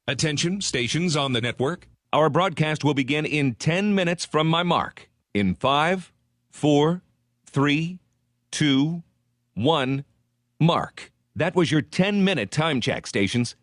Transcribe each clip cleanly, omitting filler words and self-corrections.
Attention, stations on the network. Our broadcast will begin in 10 minutes from my mark. In 5, 4, 3, 2, 1, mark. That was your 10-minute time check, stations.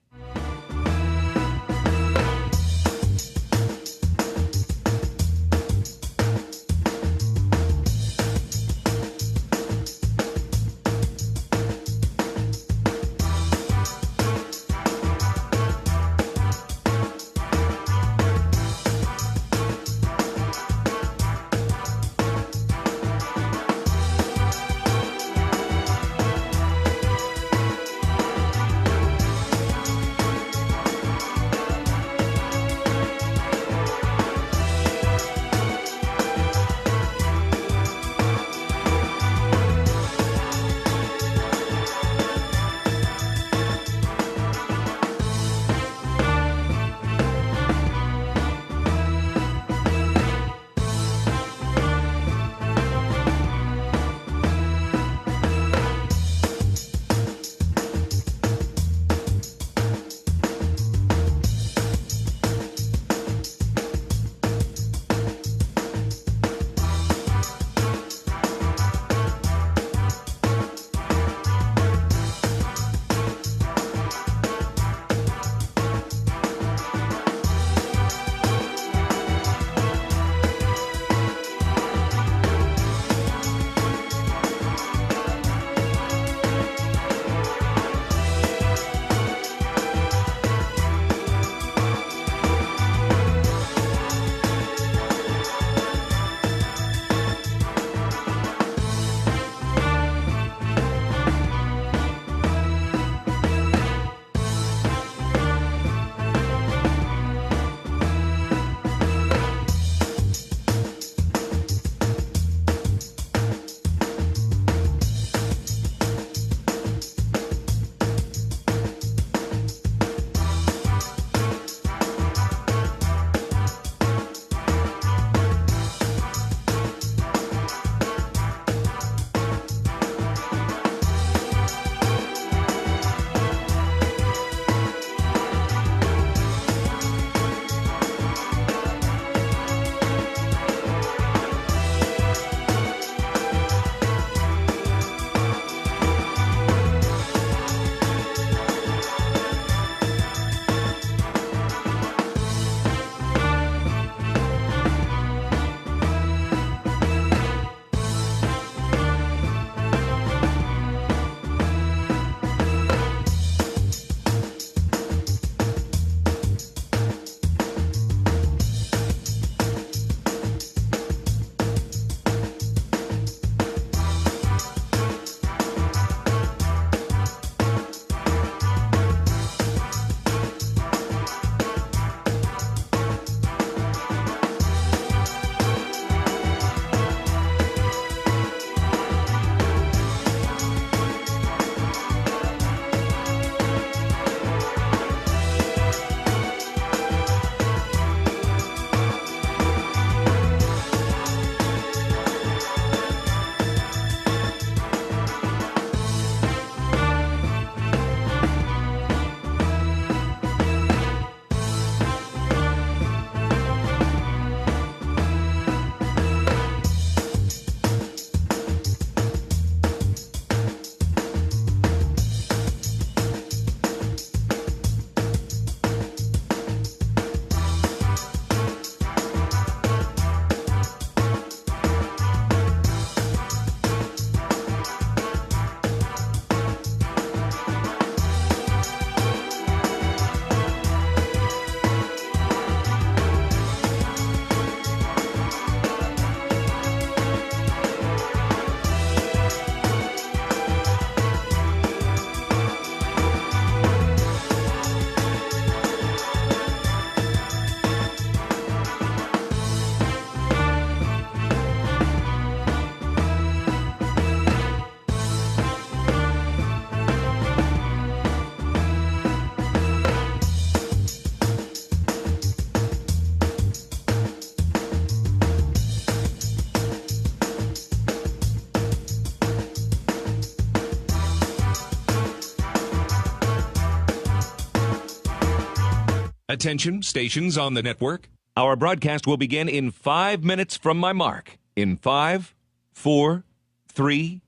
Attention, stations on the network. Our broadcast will begin in 5 minutes from my mark. In 5, 4, 3,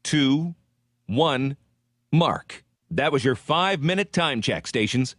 2, 1, mark. That was your 5-minute time check, stations.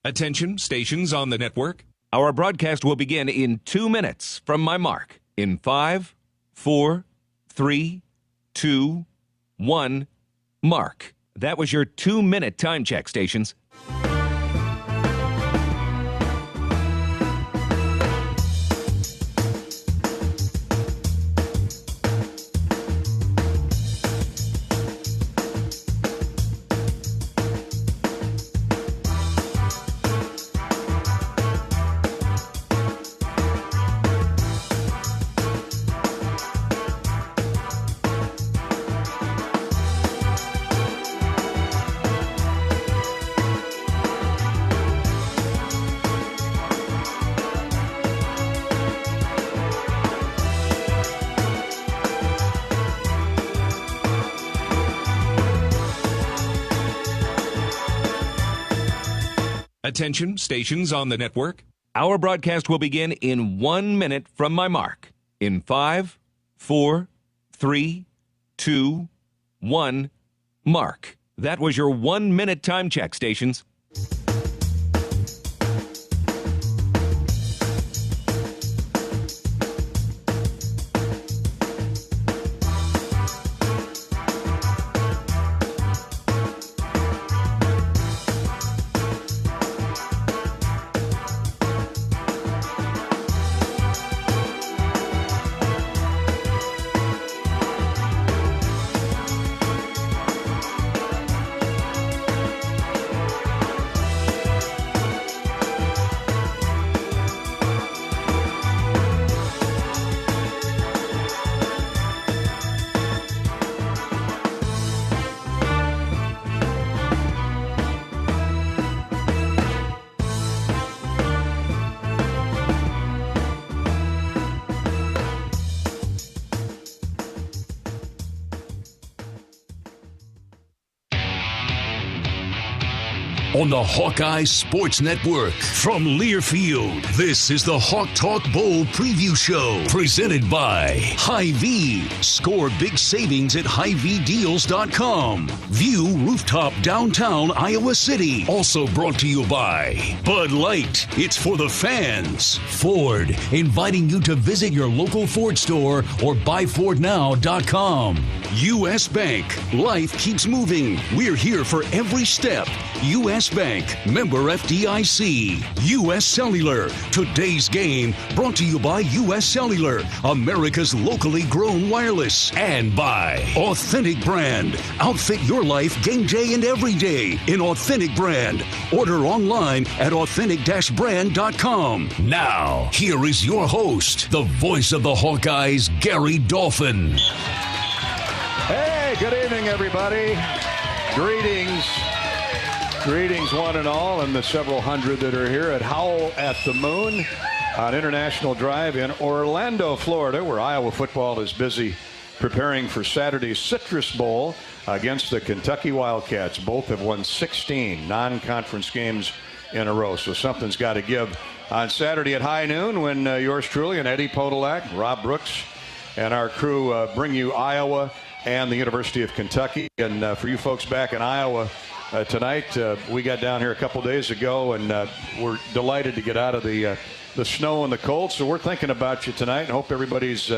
Attention, stations on the network. Our broadcast will begin in 2 minutes from my mark. In 5, 4, 3, 2, 1, mark. That was your 2-minute time check, stations. Attention, stations on the network. Our broadcast will begin in 1 minute from my mark. In 5, 4, 3, 2, 1, mark. That was your 1-minute time check, stations. on the Hawkeye Sports Network. From Learfield, this is the Hawk Talk Bowl Preview Show, presented by Hy-Vee. Score big savings at HyVeeDeals.com. View rooftop downtown Iowa City. Also brought to you by Bud Light. It's for the fans. Ford, inviting you to visit your local Ford store or buyfordnow.com. U.S. Bank. Life keeps moving. We're here for every step. U.S. Bank. Member FDIC. U.S. Cellular. Today's game brought to you by U.S. Cellular, America's locally grown wireless. And by Authentic Brand. Outfit your life game day and every day in Authentic Brand. Order online at authentic-brand.com. Now, here is your host, the voice of the Hawkeyes, Gary Dolphin. Hey, good evening, everybody. Greetings. Greetings, one and all, and the several hundred that are here at Howl at the Moon on International Drive in Orlando, Florida, where Iowa football is busy preparing for Saturday's Citrus Bowl against the Kentucky Wildcats. Both have won 16 non-conference games in a row, so something's got to give on Saturday at high noon when yours truly and Eddie Podolak, Rob Brooks, and our crew bring you Iowa and the University of Kentucky. And for you folks back in Iowa tonight, we got down here a couple days ago, and we're delighted to get out of the snow and the cold. So we're thinking about you tonight and hope everybody's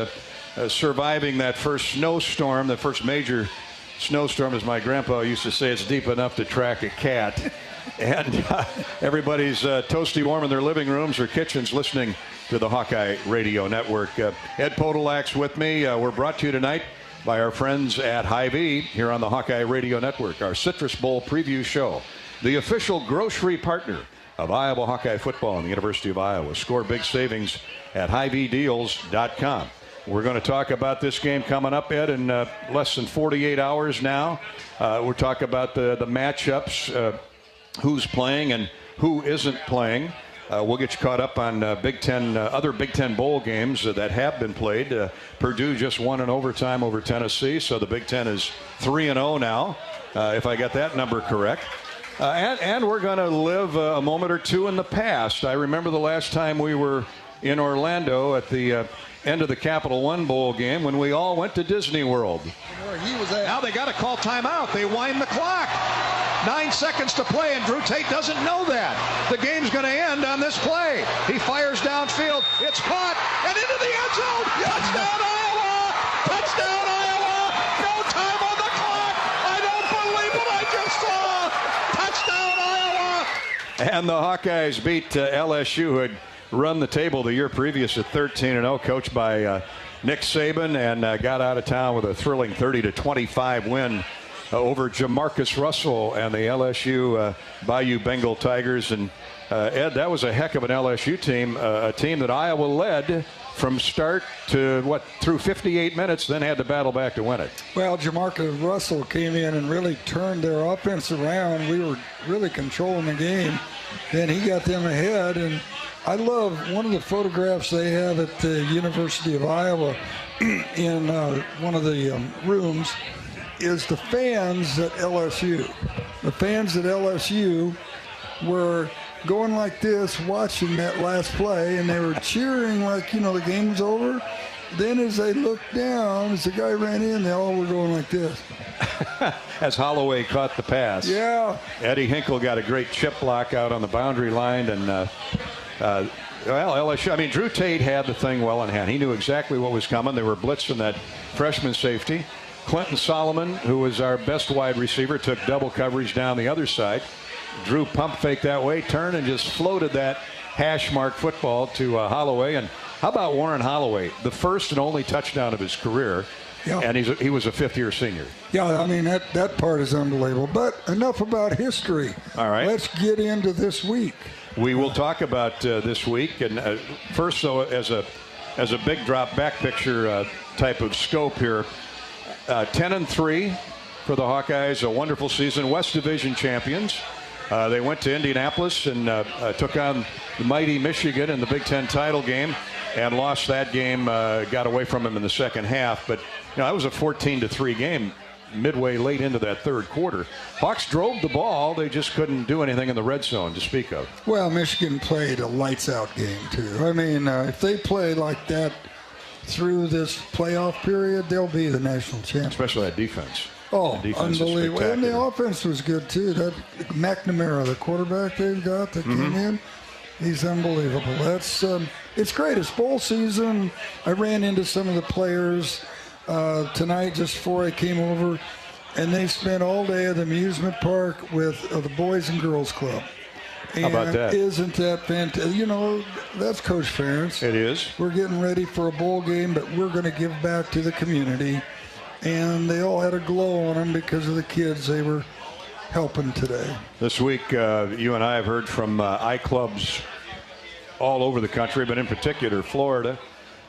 surviving that first snowstorm, the first major snowstorm. As my grandpa used to say, it's deep enough to track a cat. And everybody's toasty warm in their living rooms or kitchens listening to the Hawkeye Radio Network. Ed Podolak's with me. We're brought to you tonight by our friends at Hy-Vee here on the Hawkeye Radio Network, our Citrus Bowl preview show, the official grocery partner of Iowa Hawkeye football and the University of Iowa. Score big savings at HyVeeDeals.com. We're going to talk about this game coming up, Ed, in less than 48 hours now. We'll talk about the matchups, who's playing and who isn't playing. We'll get you caught up on Big Ten, other Big Ten bowl games that have been played. Purdue just won in overtime over Tennessee, so the Big Ten is 3-0 now, if I got that number correct. And we're going to live a moment or two in the past. I remember the last time we were in Orlando at the end of the Capital One Bowl game when we all went to Disney World. Now they got to call timeout. They wind the clock. 9 seconds to play, and Drew Tate doesn't know that. The game's going to end on this play. He fires downfield. It's caught, and into the end zone. Touchdown, Iowa! Touchdown, Iowa! No time on the clock. I don't believe what I just saw. Touchdown, Iowa! And the Hawkeyes beat LSU, who had run the table the year previous at 13-0, coached by Nick Saban, and got out of town with a thrilling 30-25 win over Jamarcus Russell and the LSU Bayou Bengal Tigers. And Ed, that was a heck of an LSU team, a team that Iowa led from start to through 58 minutes, then had to battle back to win it. Well, Jamarcus Russell came in and really turned their offense around. We were really controlling the game. Then he got them ahead, and I love one of the photographs they have at the University of Iowa in one of the rooms is the fans at LSU. The fans at LSU were going like this, watching that last play, and they were cheering like, the game's over. Then as they looked down, as the guy ran in, they all were going like this. As Holloway caught the pass. Yeah. Eddie Hinkle got a great chip block out on the boundary line, and LSU, Drew Tate had the thing well in hand. He knew exactly what was coming. They were blitzing that freshman safety. Clinton Solomon, who was our best wide receiver, took double coverage down the other side. Drew pump fake that way, turned and just floated that hash mark football to Holloway. And how about Warren Holloway, the first and only touchdown of his career, and he was a fifth-year senior. Yeah, that part is unbelievable. But enough about history. All right. Let's get into this week. We will talk about this week. And first, though, as a big drop back picture type of scope here, 10-3 for the Hawkeyes, a wonderful season. West Division champions. They went to Indianapolis and took on the mighty Michigan in the Big Ten title game and lost that game, got away from them in the second half. But that was a 14-3 game. midway late into that third quarter. Hawks drove the ball. They just couldn't do anything in the red zone to speak of. Well, Michigan played a lights-out game, too. I mean, if they play like that through this playoff period, they'll be the national champion. Especially that defense. Oh, unbelievable. And the offense was good, too. That McNamara, the quarterback they've got that came in, he's unbelievable. That's it's great. It's bowl season. I ran into some of the players tonight just before I came over, and they spent all day at the amusement park with the Boys and Girls Club. And how about that? Isn't that fantastic? You know, that's Coach Ferentz. It is. We're getting ready for a bowl game, but we're going to give back to the community. And they all had a glow on them because of the kids they were helping today. This week, you and I have heard from I-clubs all over the country, but in particular Florida,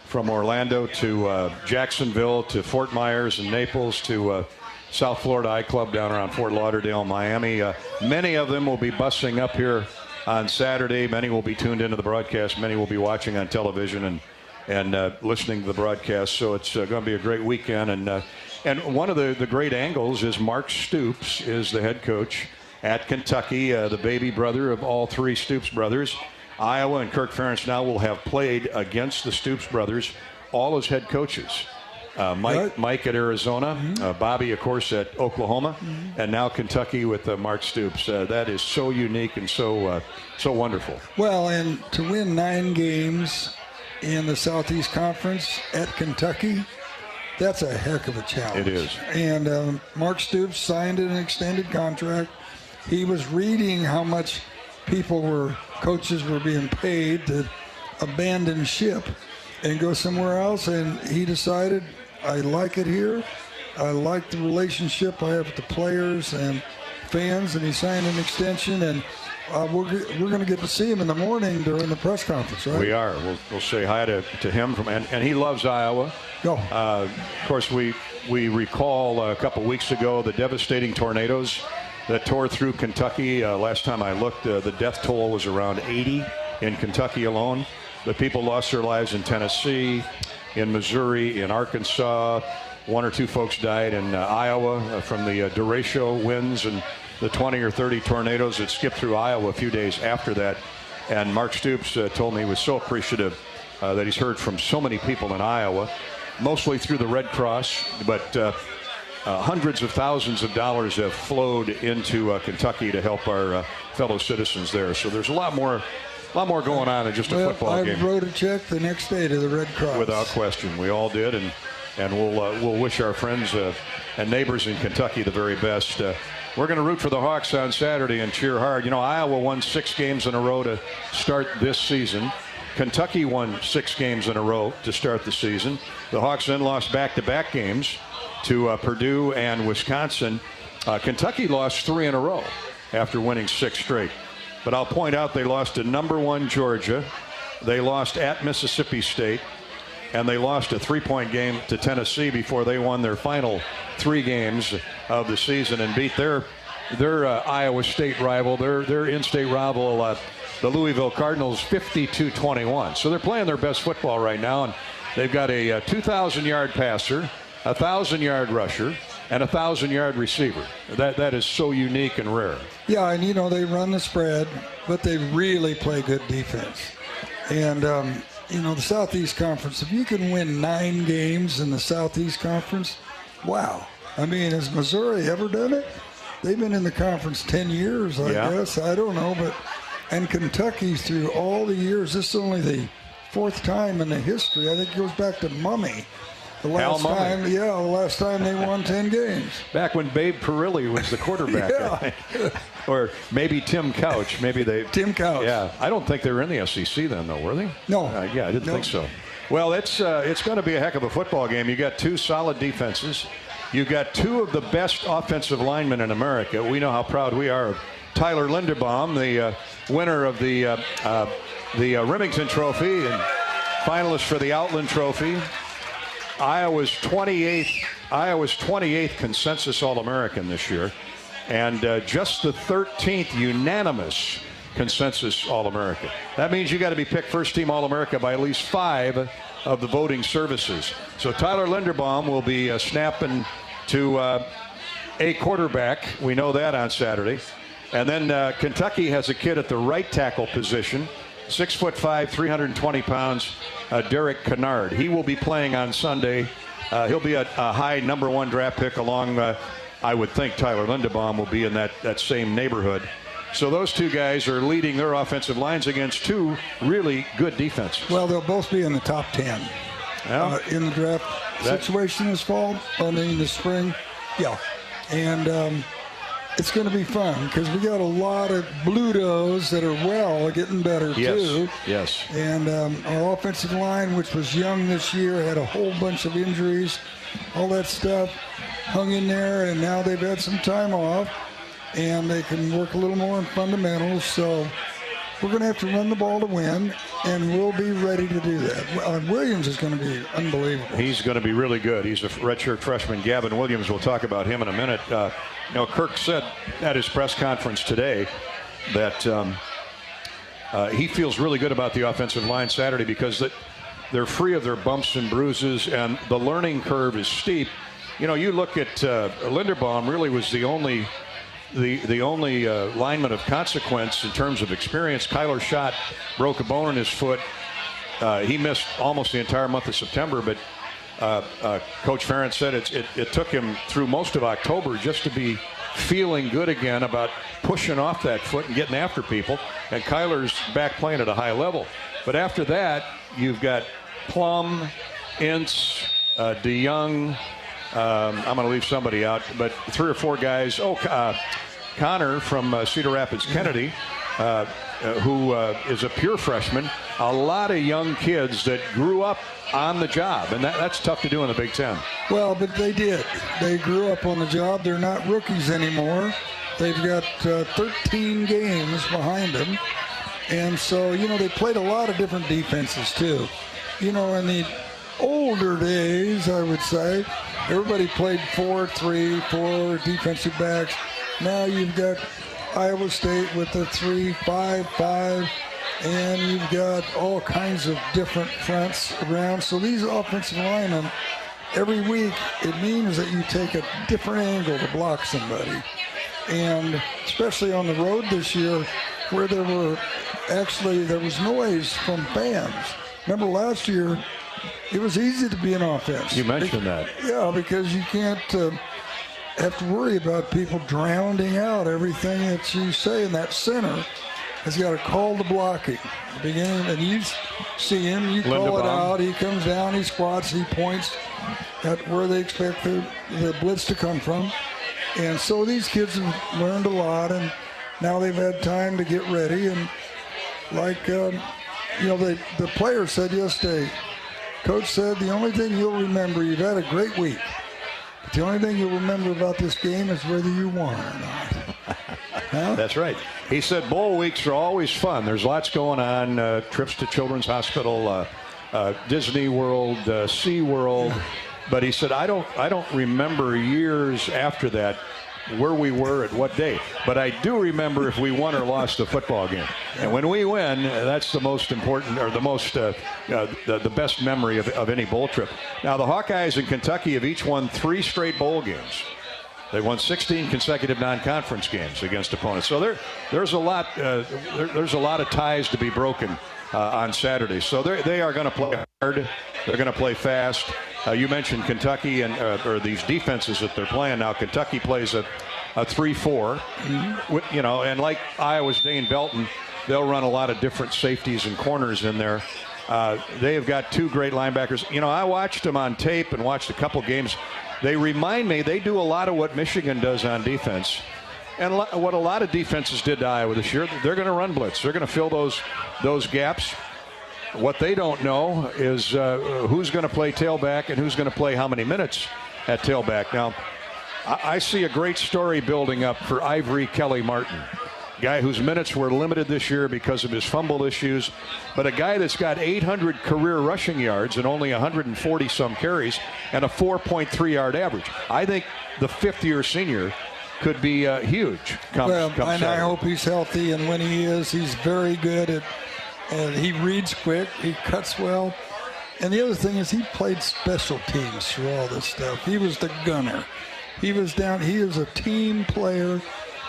from Orlando to Jacksonville to Fort Myers and Naples to South Florida I-club down around Fort Lauderdale, Miami. Many of them will be busing up here on Saturday. Many will be tuned into the broadcast. Many will be watching on television and listening to the broadcast. So it's going to be a great weekend. And one of the great angles is Mark Stoops is the head coach at Kentucky, the baby brother of all three Stoops brothers. Iowa and Kirk Ferentz now will have played against the Stoops brothers, all as head coaches. Mike at Arizona, Bobby, of course, at Oklahoma, and now Kentucky with Mark Stoops. That is so unique and so wonderful. Well, and to win 9 games in the Southeast Conference at Kentucky, that's a heck of a challenge. It is. And Mark Stoops signed an extended contract. He was reading how much coaches were being paid to abandon ship and go somewhere else, and he decided, I like it here. I like the relationship I have with the players and fans, and he signed an extension, and we're going to get to see him in the morning during the press conference, right? We are. We'll say hi to him, and he loves Iowa. Of course, we recall a couple weeks ago the devastating tornadoes that tore through Kentucky. Last time I looked, the death toll was around 80 in Kentucky alone. The people lost their lives in Tennessee, in Missouri, in Arkansas. 1 or 2 folks died in Iowa from the derecho winds and the 20 or 30 tornadoes that skipped through Iowa a few days after that. And Mark Stoops told me he was so appreciative that he's heard from so many people in Iowa, mostly through the Red Cross, but hundreds of thousands of dollars have flowed into Kentucky to help our fellow citizens there. So there's a lot more going on than just a football game. I wrote a check the next day to the Red Cross. Without question. We all did, and we'll wish our friends and neighbors in Kentucky the very best. We're going to root for the Hawks on Saturday and cheer hard. You know, Iowa won 6 games in a row to start this season. Kentucky won 6 games in a row to start the season. The Hawks then lost back-to-back games to Purdue and Wisconsin. Kentucky lost 3 in a row after winning 6 straight. But I'll point out they lost to number 1 Georgia. They lost at Mississippi State. And they lost a 3-point game to Tennessee before they won their final 3 games of the season and beat their Iowa State rival, their in-state rival, the Louisville Cardinals, 52-21. So they're playing their best football right now, and they've got a 2,000-yard passer, a 1,000-yard rusher, and a 1,000-yard receiver. That is so unique and rare. Yeah, and you know, they run the spread, but they really play good defense. And you know, the Southeast Conference, if you can win 9 games in the Southeast Conference, wow. I mean, has Missouri ever done it? They've been in the conference 10 years, I guess. I don't know. And Kentucky's through all the years. This is only the 4th time in the history. I think it goes back to Mummy. The last time they won 10 games. Back when Babe Perilli was the quarterback, I think. Or maybe Tim Couch. Tim Couch. Yeah. I don't think they were in the SEC then, though, were they? No. I didn't think so. Well, it's going to be a heck of a football game. You got 2 solid defenses. You got 2 of the best offensive linemen in America. We know how proud we are of Tyler Linderbaum, the winner of the Remington Trophy and finalist for the Outland Trophy. Iowa's 28th consensus All-American this year, and just the 13th unanimous consensus All-American. That means you got to be picked first-team All-America by at least 5 of the voting services. So Tyler Linderbaum will be snapping to a quarterback. We know that on Saturday. And then Kentucky has a kid at the right tackle position, 6'5", 320 pounds, Derek Kennard. He will be playing on Sunday. He'll be a high number 1 draft pick along, I would think Tyler Linderbaum will be in that same neighborhood. So those two guys are leading their offensive lines against two really good defenses. Well, they'll both be in the top 10 in the draft situation this fall, in the spring. Yeah. And it's going to be fun because we got a lot of Blutos that are getting better too. Yes. And our offensive line, which was young this year, had a whole bunch of injuries, all that stuff, hung in there, and now they've had some time off, and they can work a little more in fundamentals. So we're going to have to run the ball to win, and we'll be ready to do that. Williams is going to be unbelievable. He's going to be really good. He's a redshirt freshman, Gavin Williams. We'll talk about him in a minute. Kirk said at his press conference today that he feels really good about the offensive line Saturday because they're free of their bumps and bruises, and the learning curve is steep. You look at Linderbaum really was the only lineman of consequence in terms of experience. Kyler Schott broke a bone in his foot. He missed almost the entire month of September, but Coach Ferentz said it took him through most of October just to be feeling good again about pushing off that foot and getting after people. And Kyler's back playing at a high level. But after that, you've got Plum, Ince, DeYoung. I'm going to leave somebody out, but 3 or 4 guys. Connor from Cedar Rapids Kennedy, who is a pure freshman. A lot of young kids that grew up on the job, and that's tough to do in the Big Ten. Well, but they did. They grew up on the job. They're not rookies anymore. They've got 13 games behind them. And so, they played a lot of different defenses, too. In the older days, I would say, everybody played 4-3-4 defensive backs. Now you've got Iowa State with the 3-5-5, and you've got all kinds of different fronts around. So these offensive linemen, every week, it means that you take a different angle to block somebody. And especially on the road this year, where there was noise from fans. Remember last year, it was easy to be an offense. You mentioned that. Yeah, because you can't have to worry about people drowning out everything that you say. And that center has got to call the blocking. Beginning, and you see him, you call it out. He comes down, he squats, he points at where they expect the blitz to come from. And so these kids have learned a lot, and now they've had time to get ready. And like, the player said yesterday, Coach said, the only thing you'll remember, you've had a great week. But the only thing you'll remember about this game is whether you won or not. Huh? That's right. He said bowl weeks are always fun. There's lots going on, trips to Children's Hospital, Disney World, SeaWorld. But he said, I don't remember years after that where we were at what day. But I do remember if we won or lost a football game. And when we win, that's the most important, or the most, the best memory of any bowl trip. Now, the Hawkeyes in Kentucky have each won 3 straight bowl games. They won 16 consecutive non-conference games against opponents. So there's a lot of ties to be broken on Saturday. So they are going to play hard. They're going to play fast. You mentioned Kentucky and or these defenses that they're playing now. Kentucky plays a 3-4, and like Iowa's Dane Belton, they'll run a lot of different safeties and corners in there. They have got 2 great linebackers. I watched them on tape and watched a couple games. They remind me, they do a lot of what Michigan does on defense. And what a lot of defenses did to Iowa this year. They're going to run blitz. They're going to fill those gaps. What they don't know is who's going to play tailback and who's going to play how many minutes at tailback. Now, I see a great story building up for Ivory Kelly-Martin, guy whose minutes were limited this year because of his fumble issues, but a guy that's got 800 career rushing yards and only 140-some carries and a 4.3-yard average. I think the fifth-year senior could be huge. And I hope he's healthy, and when he is, he's very good at. And he reads quick, he cuts well. And the other thing is he played special teams through all this stuff. He was the gunner. He was down. He is a team player,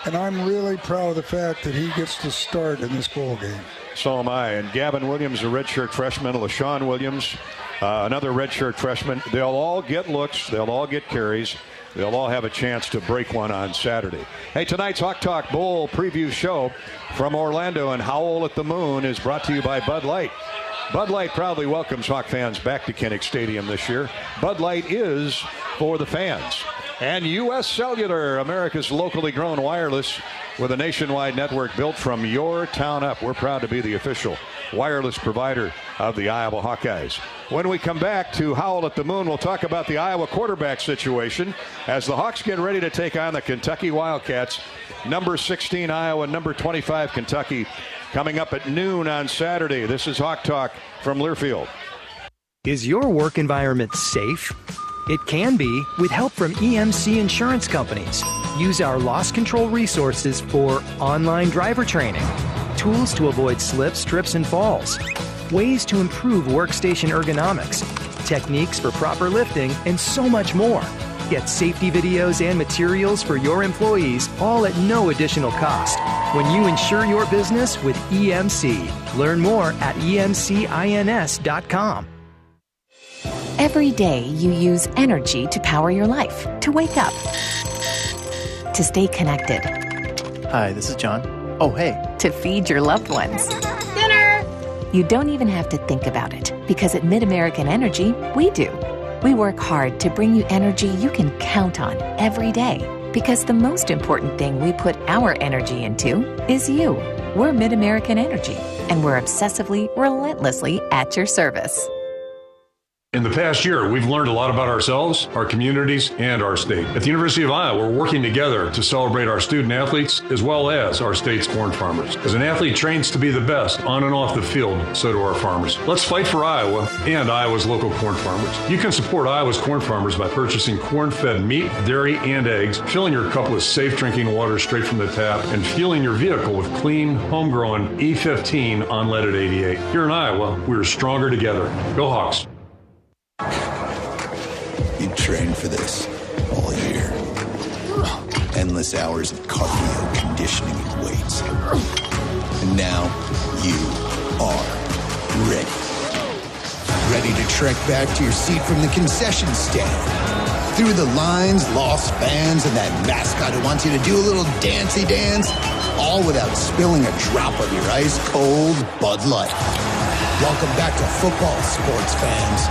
and I'm really proud of the fact that he gets to start in this bowl game. So am I. And Gavin Williams, a redshirt freshman, LaShawn Williams, another redshirt freshman. They'll all get looks. They'll all get carries. They'll all have a chance to break one on Saturday. Hey, tonight's Hawk Talk Bowl preview show from Orlando and Howl at the Moon is brought to you by Bud Light. Bud Light proudly welcomes Hawk fans back to Kinnick Stadium this year. Bud Light is for the fans. And U.S. Cellular, America's locally grown wireless with a nationwide network built from your town up. We're proud to be the official wireless provider of the Iowa Hawkeyes. When we come back to Howl at the Moon, we'll talk about the Iowa quarterback situation as the Hawks get ready to take on the Kentucky Wildcats. Number 16 Iowa, number 25 Kentucky, coming up at noon on Saturday. This is Hawk Talk from Learfield. Is your work environment safe? It can be with help from EMC Insurance Companies. Use our loss control resources for online driver training, tools to avoid slips, trips, and falls, ways to improve workstation ergonomics, techniques for proper lifting, and so much more. Get safety videos and materials for your employees, all at no additional cost. When you insure your business with EMC, learn more at emcins.com. Every day you use energy to power your life, to wake up, to stay connected. Hi, this is John. Oh, hey. To feed your loved ones. Dinner! You don't even have to think about it, because at Mid-American Energy, we do. We work hard to bring you energy you can count on every day, because the most important thing we put our energy into is you. We're Mid-American Energy, and we're obsessively, relentlessly at your service. In the past year, we've learned a lot about ourselves, our communities, and our state. At the University of Iowa, we're working together to celebrate our student athletes as well as our state's corn farmers. As an athlete trains to be the best on and off the field, so do our farmers. Let's fight for Iowa and Iowa's local corn farmers. You can support Iowa's corn farmers by purchasing corn-fed meat, dairy, and eggs, filling your cup with safe drinking water straight from the tap, and fueling your vehicle with clean, homegrown E15 unleaded 88. Here in Iowa, we're stronger together. Go Hawks. You trained for this all year. Endless hours of cardio, conditioning, and weights. And now you are ready. Ready to trek back to your seat from the concession stand. Through the lines, lost fans, and that mascot who wants you to do a little dancey dance, all without spilling a drop of your ice-cold Bud Light. Welcome back to football, sports fans.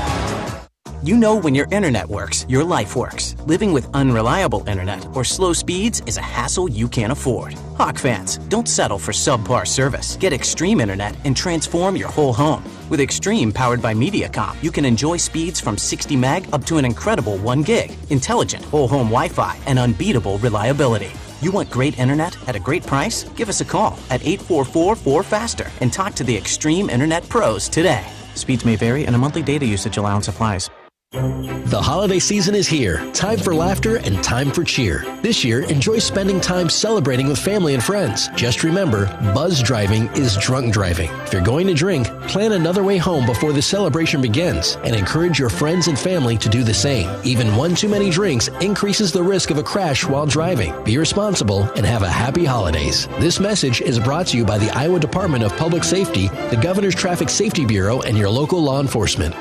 You know when your internet works, your life works. Living with unreliable internet or slow speeds is a hassle you can't afford. Hawk fans, don't settle for subpar service. Get Extreme Internet and transform your whole home. With Extreme powered by Mediacom, you can enjoy speeds from 60 meg up to an incredible 1 gig, intelligent whole home Wi-Fi, and unbeatable reliability. You want great internet at a great price? Give us a call at 844-4FASTER and talk to the Extreme Internet Pros today. Speeds may vary and a monthly data usage allowance applies. The holiday season is here. Time for laughter and time for cheer. This year, enjoy spending time celebrating with family and friends. Just remember, buzz driving is drunk driving. If you're going to drink, plan another way home before the celebration begins and encourage your friends and family to do the same. Even one too many drinks increases the risk of a crash while driving. Be responsible and have a happy holidays. This message is brought to you by the Iowa Department of Public Safety, the Governor's Traffic Safety Bureau, and your local law enforcement.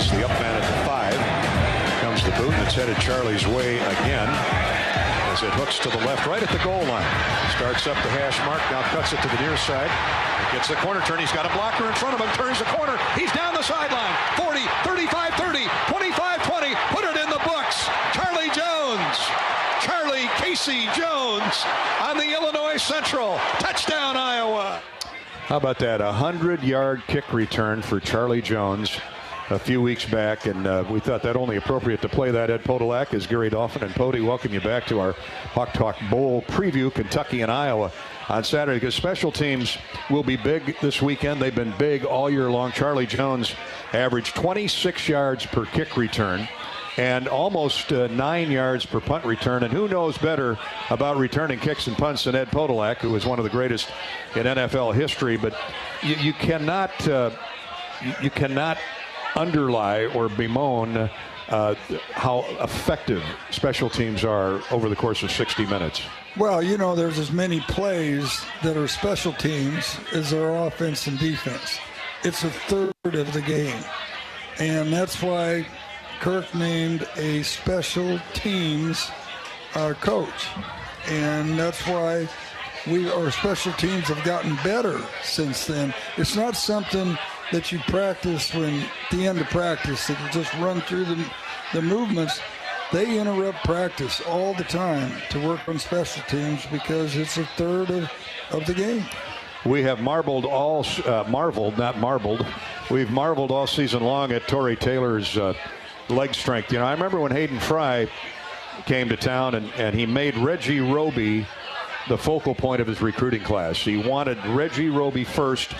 The up man at the 5. Comes the boot, and it's headed Charlie's way again as it hooks to the left, right at the goal line. Starts up the hash mark, now cuts it to the near side. Gets the corner turn. He's got a blocker in front of him. Turns the corner. He's down the sideline. 40, 35, 30, 25, 20. Put it in the books. Charlie Jones. Charlie Casey Jones on the Illinois Central. Touchdown, Iowa. How about that? 100-yard kick return for Charlie Jones a few weeks back, and we thought that only appropriate to play that. Ed Podolak is Gary Dolphin, and Pody, welcome you back to our Hawk Talk Bowl preview, Kentucky and Iowa on Saturday, because special teams will be big this weekend. They've been big all year long. Charlie Jones averaged 26 yards per kick return and almost 9 yards per punt return, and who knows better about returning kicks and punts than Ed Podolak, who is one of the greatest in NFL history. But you cannot you cannot underlie or bemoan how effective special teams are over the course of 60 minutes. Well, there's as many plays that are special teams as there are offense and defense. It's a third of the game. And that's why Kirk named a special teams coach. And that's why our special teams have gotten better since then. It's not something that you practice at the end of practice, that you just run through the movements. They interrupt practice all the time to work on special teams because it's a third of the game. We have marveled all season long at Tory Taylor's leg strength. I remember when Hayden Fry came to town and he made Reggie Roby the focal point of his recruiting class. He wanted Reggie Roby first.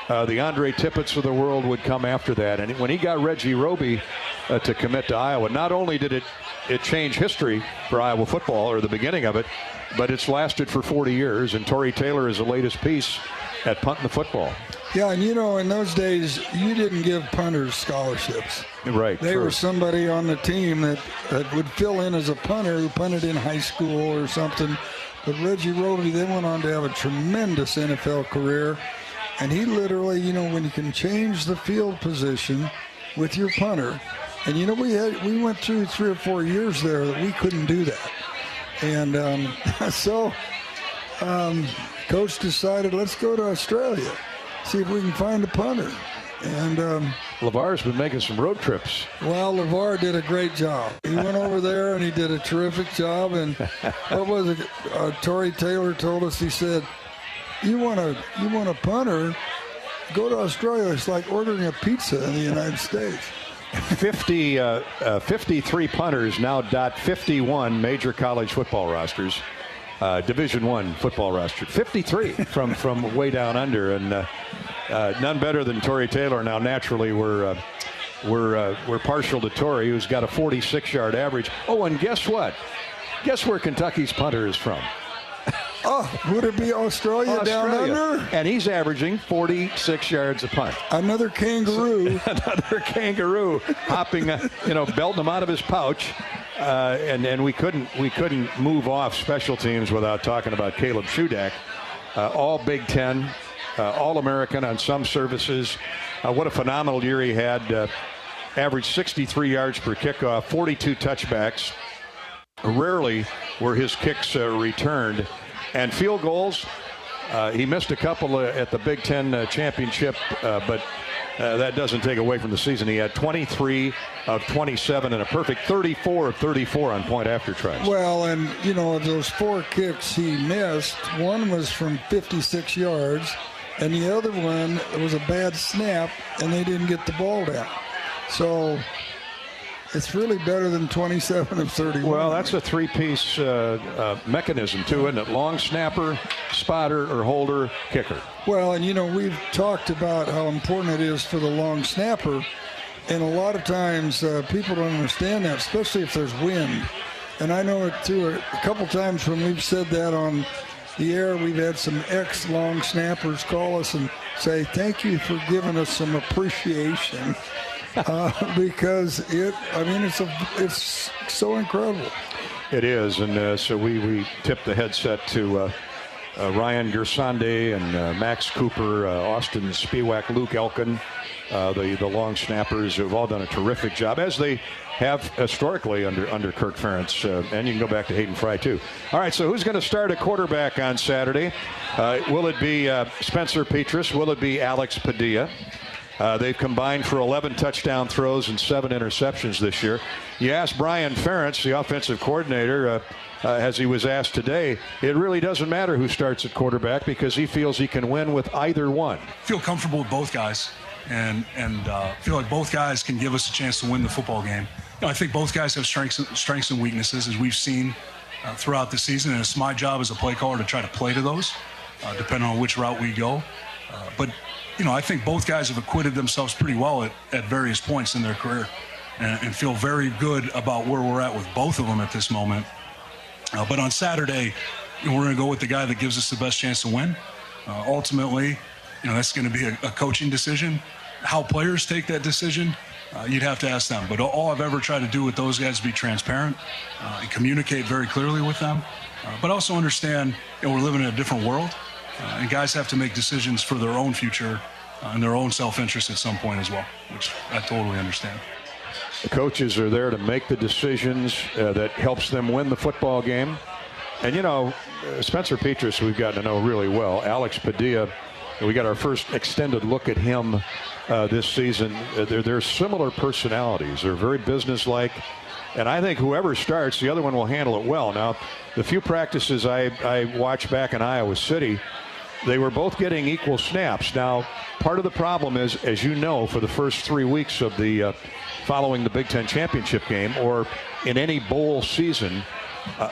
The Andre Tippett's of the world would come after that. And when he got Reggie Roby to commit to Iowa, not only did it change history for Iowa football, or the beginning of it, but it's lasted for 40 years. And Tory Taylor is the latest piece at punting the football. Yeah, and in those days, you didn't give punters scholarships. Right. They were somebody on the team that would fill in as a punter who punted in high school or something. But Reggie Roby then went on to have a tremendous NFL career. And he literally, when you can change the field position with your punter, and we went through 3 or 4 years there that we couldn't do that. And so Coach decided, let's go to Australia, see if we can find a punter. And LeVar's been making some road trips. Well, LeVar did a great job. He went over there and he did a terrific job. And what was it? Tory Taylor told us, he said, you want a punter, go to Australia. It's like ordering a pizza in the United States. 53 punters now dot 51 major college football rosters, Division I football roster. 53 from way down under, and none better than Tory Taylor. Now, naturally, we're partial to Tory, who's got a 46-yard average. Oh, and guess what? Guess where Kentucky's punter is from? Oh, would it be Australia down under? And he's averaging 46 yards a punt. Another kangaroo. Another kangaroo hopping, belting him out of his pouch. And we couldn't move off special teams without talking about Caleb Shudak. All Big Ten, All-American on some services. What a phenomenal year he had. Averaged 63 yards per kickoff, 42 touchbacks. Rarely were his kicks returned. And field goals, he missed a couple at the Big Ten championship, but that doesn't take away from the season. He had 23 of 27 and a perfect 34 of 34 on point after tries. Well, and, of those 4 kicks he missed, one was from 56 yards, and the other one was a bad snap, and they didn't get the ball down. So it's really better than 27 of 31. Well, that's a 3-piece mechanism, too, isn't it? Long snapper, spotter, or holder, kicker. Well, and, we've talked about how important it is for the long snapper. And a lot of times people don't understand that, especially if there's wind. And I know it, too, a couple times when we've said that on the air, we've had some ex-long snappers call us and say, thank you for giving us some appreciation. Because it's so incredible. It is, and so we tipped the headset to Ryan Gersonde and Max Cooper, Austin Spiewak, Luke Elkin, the long snappers, who've all done a terrific job, as they have historically under Kirk Ferentz, and you can go back to Hayden Fry too. All right, so who's going to start at quarterback on Saturday? Will it be Spencer Petras? Will it be Alex Padilla? They've combined for 11 touchdown throws and 7 interceptions this year. You ask Brian Ferentz, the offensive coordinator, as he was asked today, it really doesn't matter who starts at quarterback because he feels he can win with either one. Feel comfortable with both guys and feel like both guys can give us a chance to win the football game. I think both guys have strengths and weaknesses, as we've seen throughout the season, and it's my job as a play caller to try to play to those, depending on which route we go. But I think both guys have acquitted themselves pretty well at various points in their career and feel very good about where we're at with both of them at this moment. But on Saturday, we're going to go with the guy that gives us the best chance to win. Ultimately, that's going to be a coaching decision. How players take that decision, you'd have to ask them. But all I've ever tried to do with those guys is be transparent and communicate very clearly with them, but also understand we're living in a different world, and guys have to make decisions for their own future and their own self-interest at some point as well, which I totally understand. The coaches are there to make the decisions that helps them win the football game. And, Spencer Petras we've gotten to know really well. Alex Padilla, we got our first extended look at him this season. They're similar personalities. They're very businesslike. And I think whoever starts, the other one will handle it well. Now, the few practices I watched back in Iowa City, they were both getting equal snaps. Now, part of the problem is, as you know, for the first 3 weeks of the following the Big Ten championship game or in any bowl season,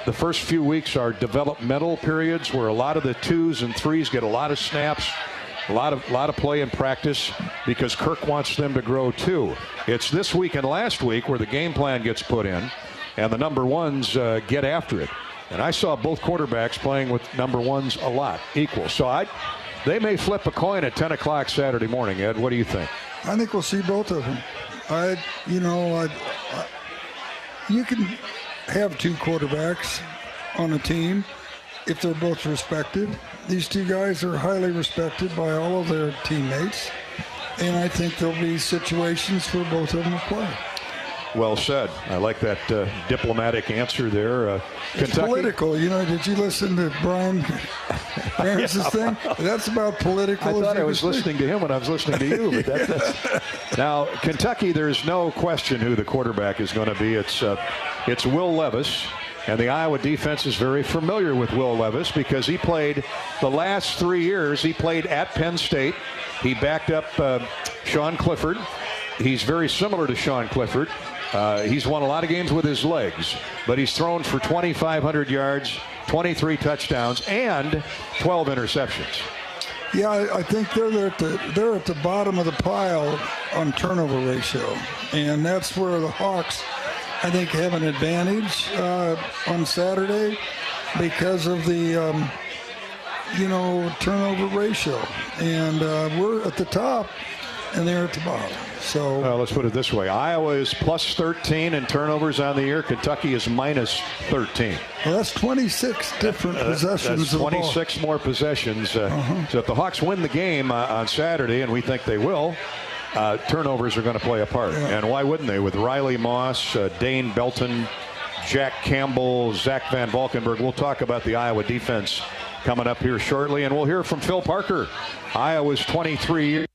the first few weeks are developmental periods where a lot of the 2s and 3s get a lot of snaps, a lot of play and practice because Kirk wants them to grow too. It's this week and last week where the game plan gets put in and the number 1s get after it. And I saw both quarterbacks playing with number 1s a lot, equal. So they may flip a coin at 10 o'clock Saturday morning. Ed, what do you think? I think we'll see both of them. You can have 2 quarterbacks on a team if they're both respected. These 2 guys are highly respected by all of their teammates, and I think there'll be situations for both of them to play. Well said. I like that diplomatic answer there. It's Kentucky. Political. Did you listen to Brian Ferenz's thing? That's about political. I thought I was listening to him when I was listening to you. But that's... Now, Kentucky, there's no question who the quarterback is going to be. It's Will Levis. And the Iowa defense is very familiar with Will Levis because he played the last 3 years. He played at Penn State. He backed up Sean Clifford. He's very similar to Sean Clifford. He's won a lot of games with his legs, but he's thrown for 2,500 yards, 23 touchdowns, and 12 interceptions. Yeah, I think they're at the bottom of the pile on turnover ratio, and that's where the Hawks, I think, have an advantage on Saturday because of the turnover ratio, and we're at the top, and they're at the bottom. So let's put it this way. Iowa is plus 13 in turnovers on the year. Kentucky is minus 13. Well, that's 26 different possessions. That's 26 more possessions. So if the Hawks win the game on Saturday, and we think they will, turnovers are going to play a part. Yeah. And why wouldn't they? With Riley Moss, Dane Belton, Jack Campbell, Zach Van Valkenburg. We'll talk about the Iowa defense coming up here shortly. And we'll hear from Phil Parker, Iowa's 23-year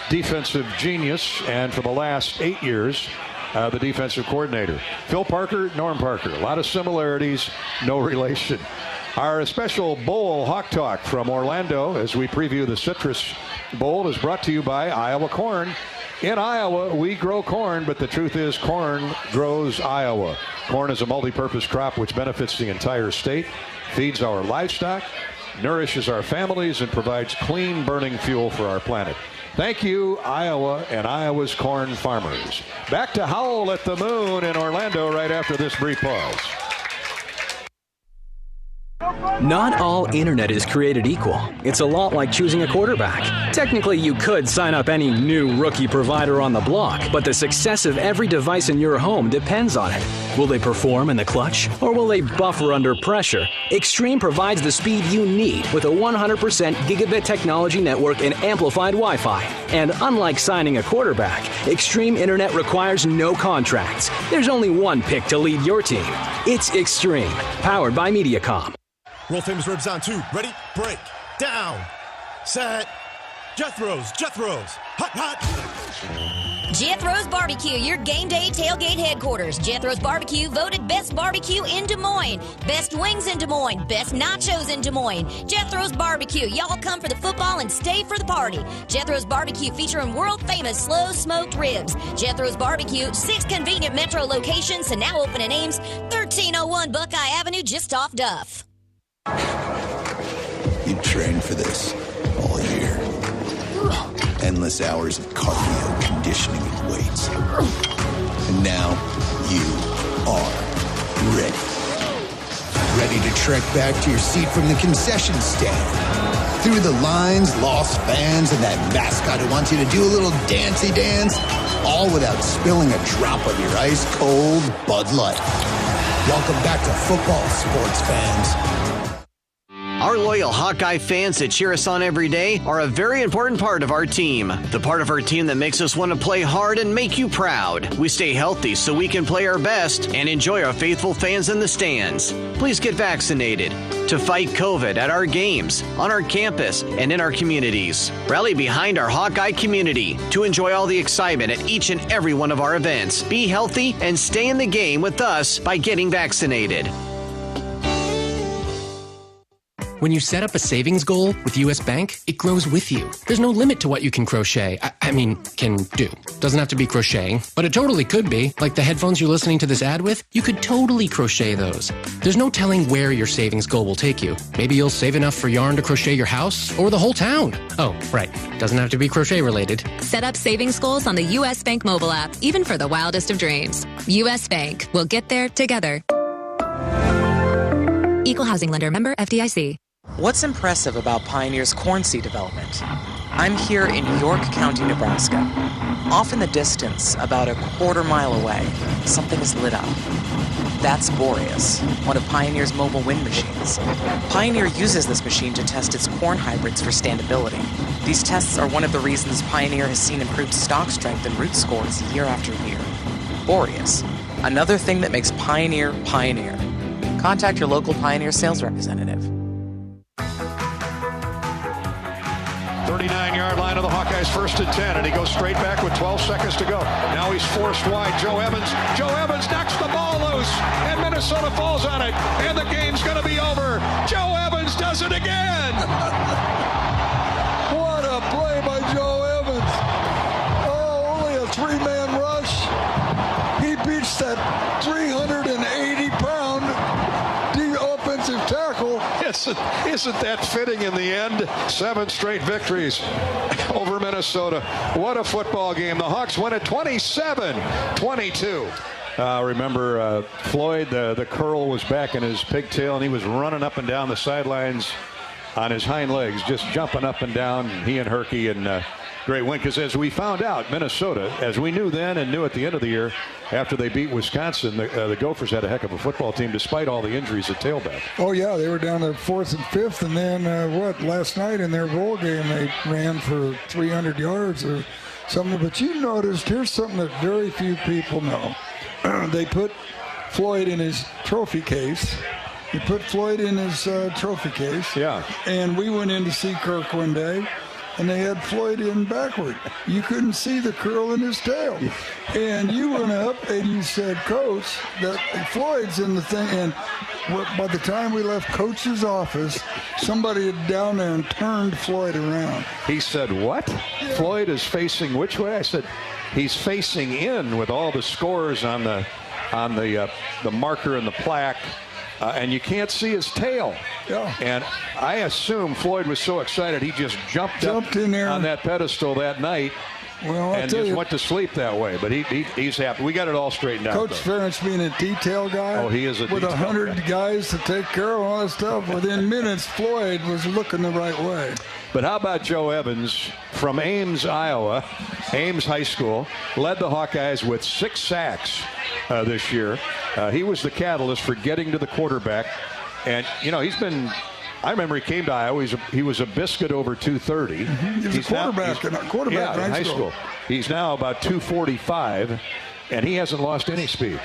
defensive genius, and for the last 8 years, the defensive coordinator. Phil Parker, Norm Parker. A lot of similarities, no relation. Our special Bowl Hawk Talk from Orlando as we preview the Citrus Bowl is brought to you by Iowa Corn. In Iowa, we grow corn, but the truth is corn grows Iowa. Corn is a multi-purpose crop which benefits the entire state, feeds our livestock, nourishes our families, and provides clean burning fuel for our planet. Thank you, Iowa and Iowa's corn farmers. Back to Howl at the Moon in Orlando right after this brief pause. Not all internet is created equal. It's a lot like choosing a quarterback. Technically, you could sign up any new rookie provider on the block, but the success of every device in your home depends on it. Will they perform in the clutch, or will they buffer under pressure? Extreme provides the speed you need with a 100% gigabit technology network and amplified Wi-Fi. And unlike signing a quarterback, Extreme Internet requires no contracts. There's only one pick to lead your team. It's Extreme, powered by Mediacom. World famous ribs on 2. Ready? Break. Down. Set. Jethro's. Hot. Jethro's Barbecue, your game day tailgate headquarters. Jethro's Barbecue voted best barbecue in Des Moines, best wings in Des Moines, best nachos in Des Moines. Jethro's Barbecue, y'all come for the football and stay for the party. Jethro's Barbecue featuring world famous slow smoked ribs. Jethro's Barbecue, 6 convenient metro locations and now open in Ames, 1301 Buckeye Avenue, just off Duff. You trained for this all year. Endless hours of cardio, conditioning, and weights. And now you are ready. Ready to trek back to your seat from the concession stand. through the lines, lost fans, and that mascot who wants you to do a little dancey dance, all without spilling a drop of your ice-cold Bud Light. Welcome back to football, sports fans. Our loyal Hawkeye fans that cheer us on every day are a very important part of our team. The part of our team that makes us want to play hard and make you proud. We stay healthy so we can play our best and enjoy our faithful fans in the stands. Please get vaccinated to fight COVID at our games, on our campus, and in our communities. Rally behind our Hawkeye community to enjoy all the excitement at each and every one of our events. Be healthy and stay in the game with us by getting vaccinated. When you set up a savings goal with U.S. Bank, it grows with you. There's no limit to what you can crochet. Can do. Doesn't have to be crocheting, but it totally could be. Like the headphones you're listening to this ad with, you could totally crochet those. There's no telling where your savings goal will take you. Maybe you'll save enough for yarn to crochet your house or the whole town. Oh, right. Doesn't have to be crochet related. Set up savings goals on the U.S. Bank mobile app, even for the wildest of dreams. U.S. Bank. We'll get there together. Equal housing lender, member FDIC. What's impressive about Pioneer's corn seed development? I'm here in York County, Nebraska. Off in the distance, about a quarter-mile away, something is lit up. That's Boreas, one of Pioneer's mobile wind machines. Pioneer uses this machine to test its corn hybrids for standability. These tests are one of the reasons Pioneer has seen improved stalk strength and root scores year after year. Boreas, another thing that makes Pioneer Pioneer. Contact your local Pioneer sales representative. 39-yard line of the Hawkeyes, 1st and 10, and he goes straight back with 12 seconds to go. Now he's forced wide. Joe Evans knocks the ball loose, and Minnesota falls on it, and the game's going to be over. Joe Evans does it again. What a play by Joe Evans. Oh, only a 3-man rush. He beats that 380-pound offensive tackle. Isn't that fitting in the end? 7 straight victories over Minnesota. What a football game. The Hawks win it 27-22. Remember, Floyd, the curl was back in his pigtail, and he was running up and down the sidelines on his hind legs, just jumping up and down. He and Herky, and great win, because as we found out, Minnesota, as we knew then and knew at the end of the year, after they beat Wisconsin, the Gophers had a heck of a football team despite all the injuries at tailback. Oh, yeah, they were down to 4th and 5th, and then last night in their bowl game, they ran for 300 yards or something. But you noticed, here's something that very few people know. They put Floyd in his trophy case. Yeah. And we went in to see Kirk one day, and they had Floyd in backward. You couldn't see the curl in his tail. And you went up and you said, Coach, that Floyd's in the thing. And by the time we left Coach's office, somebody down there and turned Floyd around. He said, what? Yeah. Floyd is facing which way? I said, he's facing in with all the scores on the marker and the plaque. And you can't see his tail. Yeah. And I assume Floyd was so excited he just jumped up in there on that pedestal that night. Well, and just went to sleep that way. But he's happy. We got it all straightened out. Coach Ferentz being a detail guy. Oh, he is a with 100 guys to take care of all that stuff. Within minutes, Floyd was looking the right way. But how about Joe Evans from Ames, Iowa, Ames High School, led the Hawkeyes with 6 sacks this year. He was the catalyst for getting to the quarterback. And, I remember he came to Iowa. He was a biscuit over 230. Mm-hmm. He was a quarterback in high school. He's now about 245, and he hasn't lost any speed.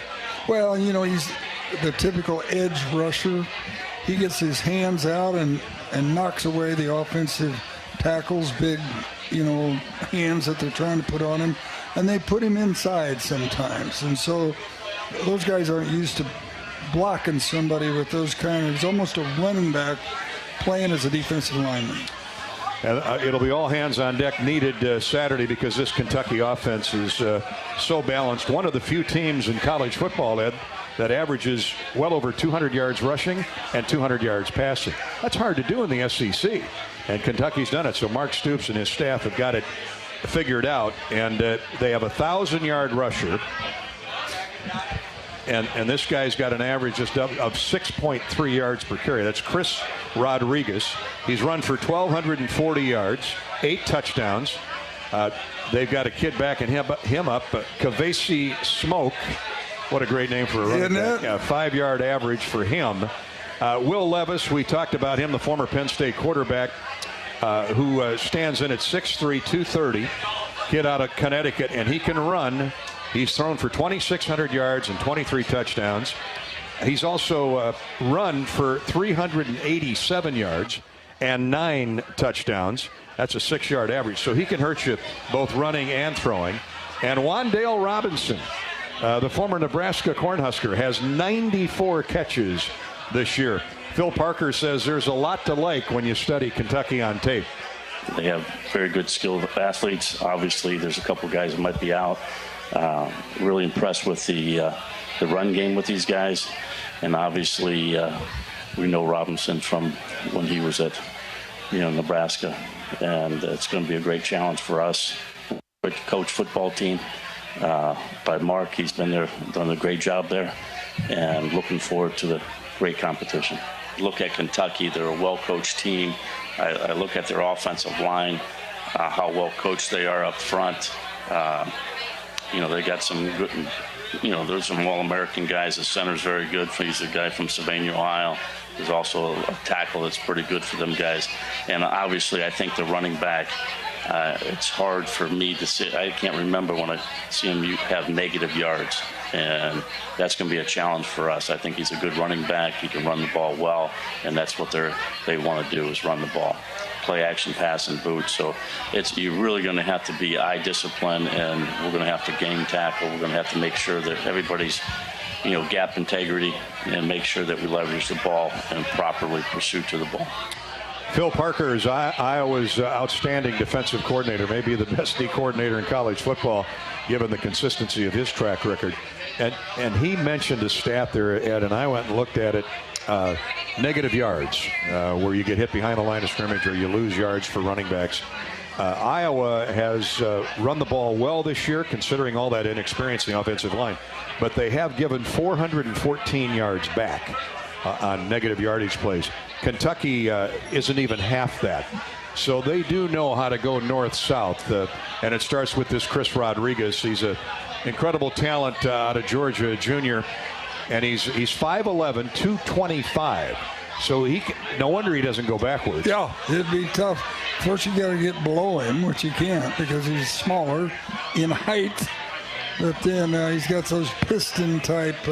Well, he's the typical edge rusher. He gets his hands out and knocks away the offensive tackles, big, hands that they're trying to put on him. And they put him inside sometimes. And so those guys aren't used to blocking somebody with those it's almost a running back playing as a defensive lineman. And it'll be all hands on deck needed Saturday, because this Kentucky offense is so balanced. One of the few teams in college football, Ed, that averages well over 200 yards rushing and 200 yards passing. That's hard to do in the SEC, and Kentucky's done it. So Mark Stoops and his staff have got it figured out, and they have a 1,000-yard rusher. And this guy's got an average just of 6.3 yards per carry. That's Chris Rodriguez. He's run for 1,240 yards, 8 touchdowns. They've got a kid backing him up, Kavesi Smoke. What a great name for a running back. 5-yard average for him. Will Levis, we talked about him, the former Penn State quarterback, who stands in at 6'3", 230, kid out of Connecticut, and he can run. He's thrown for 2,600 yards and 23 touchdowns. He's also run for 387 yards and 9 touchdowns. That's a 6-yard average. So he can hurt you both running and throwing. And Wan'Dale Robinson, the former Nebraska Cornhusker, has 94 catches this year. Phil Parker says there's a lot to like when you study Kentucky on tape. They have very good skilled athletes. Obviously, there's a couple guys that might be out. Really impressed with the run game with these guys. And obviously, we know Robinson from when he was at Nebraska. And it's going to be a great challenge for us. Great coach football team by Mark. He's been there, done a great job there. And looking forward to the great competition. Look at Kentucky. They're a well-coached team. I look at their offensive line, how well-coached they are up front. They got some good, there's some All-American guys. The center's very good. He's a guy from Sylvania, Ohio. There's also a tackle that's pretty good for them guys. And obviously, I think the running back, it's hard for me to see. I can't remember when I see him have negative yards. And that's going to be a challenge for us. I think he's a good running back. He can run the ball well, and that's what they want to do is run the ball, play action, pass, and boot. So you're really going to have to be eye discipline, and we're going to have to game tackle. We're going to have to make sure that everybody's gap integrity and make sure that we leverage the ball and properly pursue to the ball. Phil Parker is Iowa's outstanding defensive coordinator, maybe the best D coordinator in college football, given the consistency of his track record. And he mentioned a stat there, Ed, and I went and looked at it. Negative yards, where you get hit behind the line of scrimmage or you lose yards for running backs. Iowa has run the ball well this year, considering all that inexperience in the offensive line. But they have given 414 yards back on negative yardage plays. Kentucky isn't even half that. So they do know how to go north-south. And it starts with this Chris Rodriguez. He's an incredible talent out of Georgia, junior. And he's 5'11", 225. So no wonder he doesn't go backwards. Yeah, it'd be tough. First, you got to get below him, which you can't because he's smaller in height. But then he's got those piston-type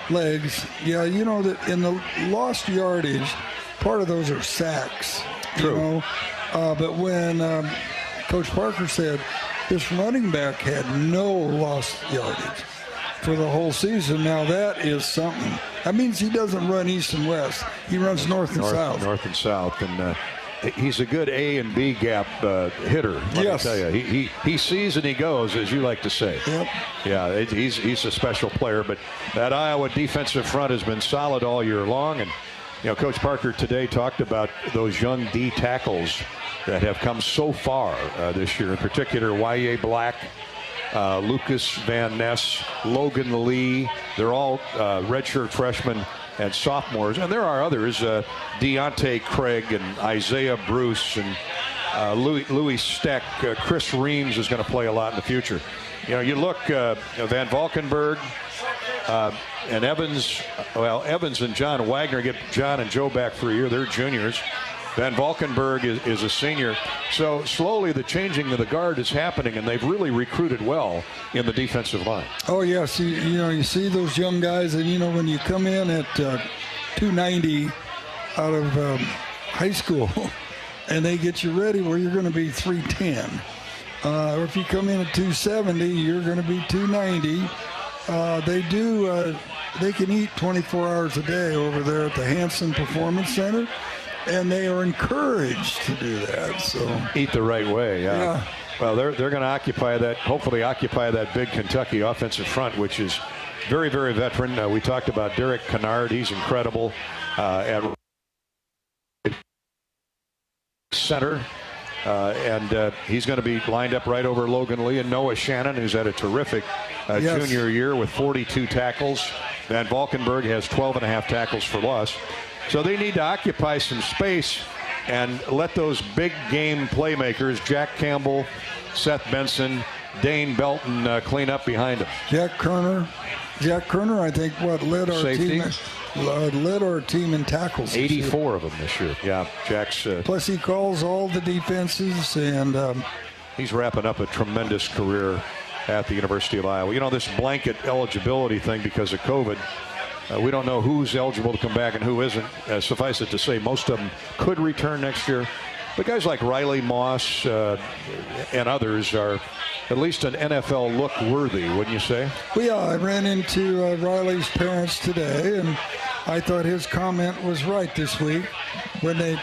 legs. Yeah, that in the lost yardage, part of those are sacks. True. But when Coach Parker said this running back had no lost yardage for the whole season, now that is something. That means he doesn't run east and west. He runs north and south. North and south. And he's a good A and B gap hitter, let me tell you. He sees and he goes, as you like to say. Yep. Yeah, he's a special player. But that Iowa defensive front has been solid all year long. And, Coach Parker today talked about those young D tackles that have come so far this year, in particular Wyatt Black, Lucas Van Ness, Logan Lee. They're all redshirt freshmen and sophomores. And there are others, Deontay Craig and Isaiah Bruce and Louis Steck. Chris Reams is going to play a lot in the future. You look, Van Valkenburg and Evans. Well, Evans and John Wagner get John and Joe back for a year. They're juniors. Van Valkenburg is a senior. So slowly the changing of the guard is happening, and they've really recruited well in the defensive line. Oh, yes. You see those young guys, and, when you come in at 290 out of high school and they get you ready, well, you're going to be 310. Or if you come in at 270, you're going to be 290. They can eat 24 hours a day over there at the Hanson Performance Center. And they are encouraged to do that. So eat the right way. Yeah. Well, they're going to hopefully occupy that big Kentucky offensive front, which is very, very veteran. We talked about Derek Kennard. He's incredible at center. And he's going to be lined up right over Logan Lee and Noah Shannon, who's had a terrific junior year with 42 tackles. Van Valkenburg has 12.5 tackles for loss. So they need to occupy some space and let those big game playmakers, Jack Campbell, Seth Benson, Dane Belton, clean up behind him. Jack Kerner, I think, led our Safety. team. Led our team in tackles. 84 of them this year. Yeah, Jack's. Plus, he calls all the defenses, and he's wrapping up a tremendous career at the University of Iowa. You know, this blanket eligibility thing because of COVID, we don't know who's eligible to come back and who isn't. Suffice it to say, most of them could return next year. But guys like Riley Moss and others are at least an NFL look worthy, wouldn't you say? Well, yeah, I ran into Riley's parents today, and I thought his comment was right this week when the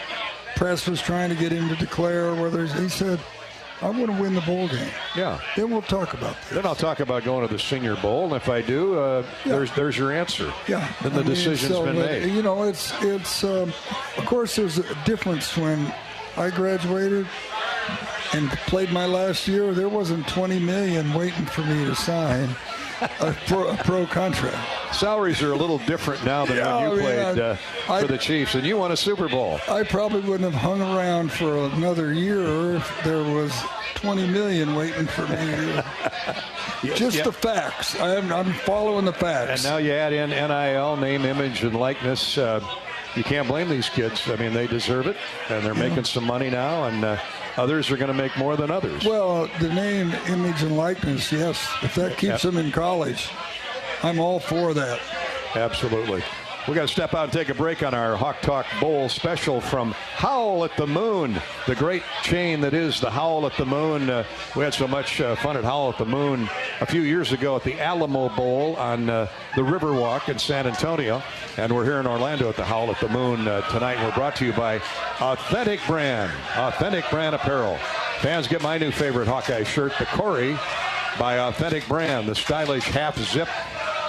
press was trying to get him to declare whether he said, I want to win the bowl game. Yeah. Then we'll talk about this. Then I'll talk about going to the Senior Bowl, and if I do, there's your answer. Yeah. Then the decision's been made. You know, it's of course, there's a difference when I graduated and played my last year. There wasn't $20 million waiting for me to sign a pro contract. Salaries are a little different now than when you played for the Chiefs, and you won a Super Bowl. I probably wouldn't have hung around for another year if there was $20 million waiting for me. Just the facts. I'm following the facts. And now you add in NIL, name, image, and likeness. You can't blame these kids. I mean, they deserve it, and they're making some money now, and others are going to make more than others. Well, the name, image, and likeness, yes. If that keeps them in college, I'm all for that. Absolutely. We got to step out and take a break on our Hawk Talk Bowl special from Howl at the Moon, the great chain that is the Howl at the Moon. We had so much fun at Howl at the Moon a few years ago at the Alamo Bowl on the Riverwalk in San Antonio. And we're here in Orlando at the Howl at the Moon tonight. We're brought to you by Authentic Brand Apparel. Fans, get my new favorite Hawkeye shirt, the Corey, by Authentic Brand, the stylish half-zip.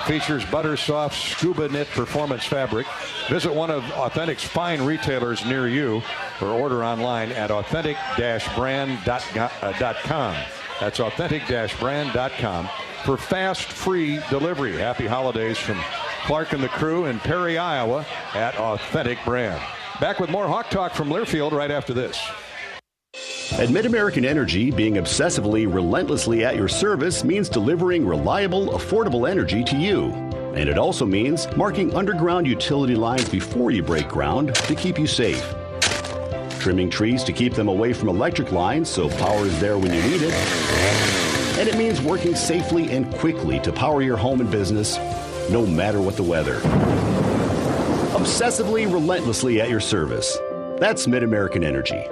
Features butter soft scuba knit performance fabric. Visit one of Authentic's fine retailers near you or order online at authentic-brand.com. That's authentic-brand.com for fast, free delivery. Happy holidays from Clark and the crew in Perry, Iowa at Authentic Brand. Back with more Hawk Talk from Learfield right after this. At Mid-American Energy, being obsessively, relentlessly at your service means delivering reliable, affordable energy to you. And it also means marking underground utility lines before you break ground to keep you safe. Trimming trees to keep them away from electric lines so power is there when you need it. And it means working safely and quickly to power your home and business, no matter what the weather. Obsessively, relentlessly at your service. That's Mid-American Energy.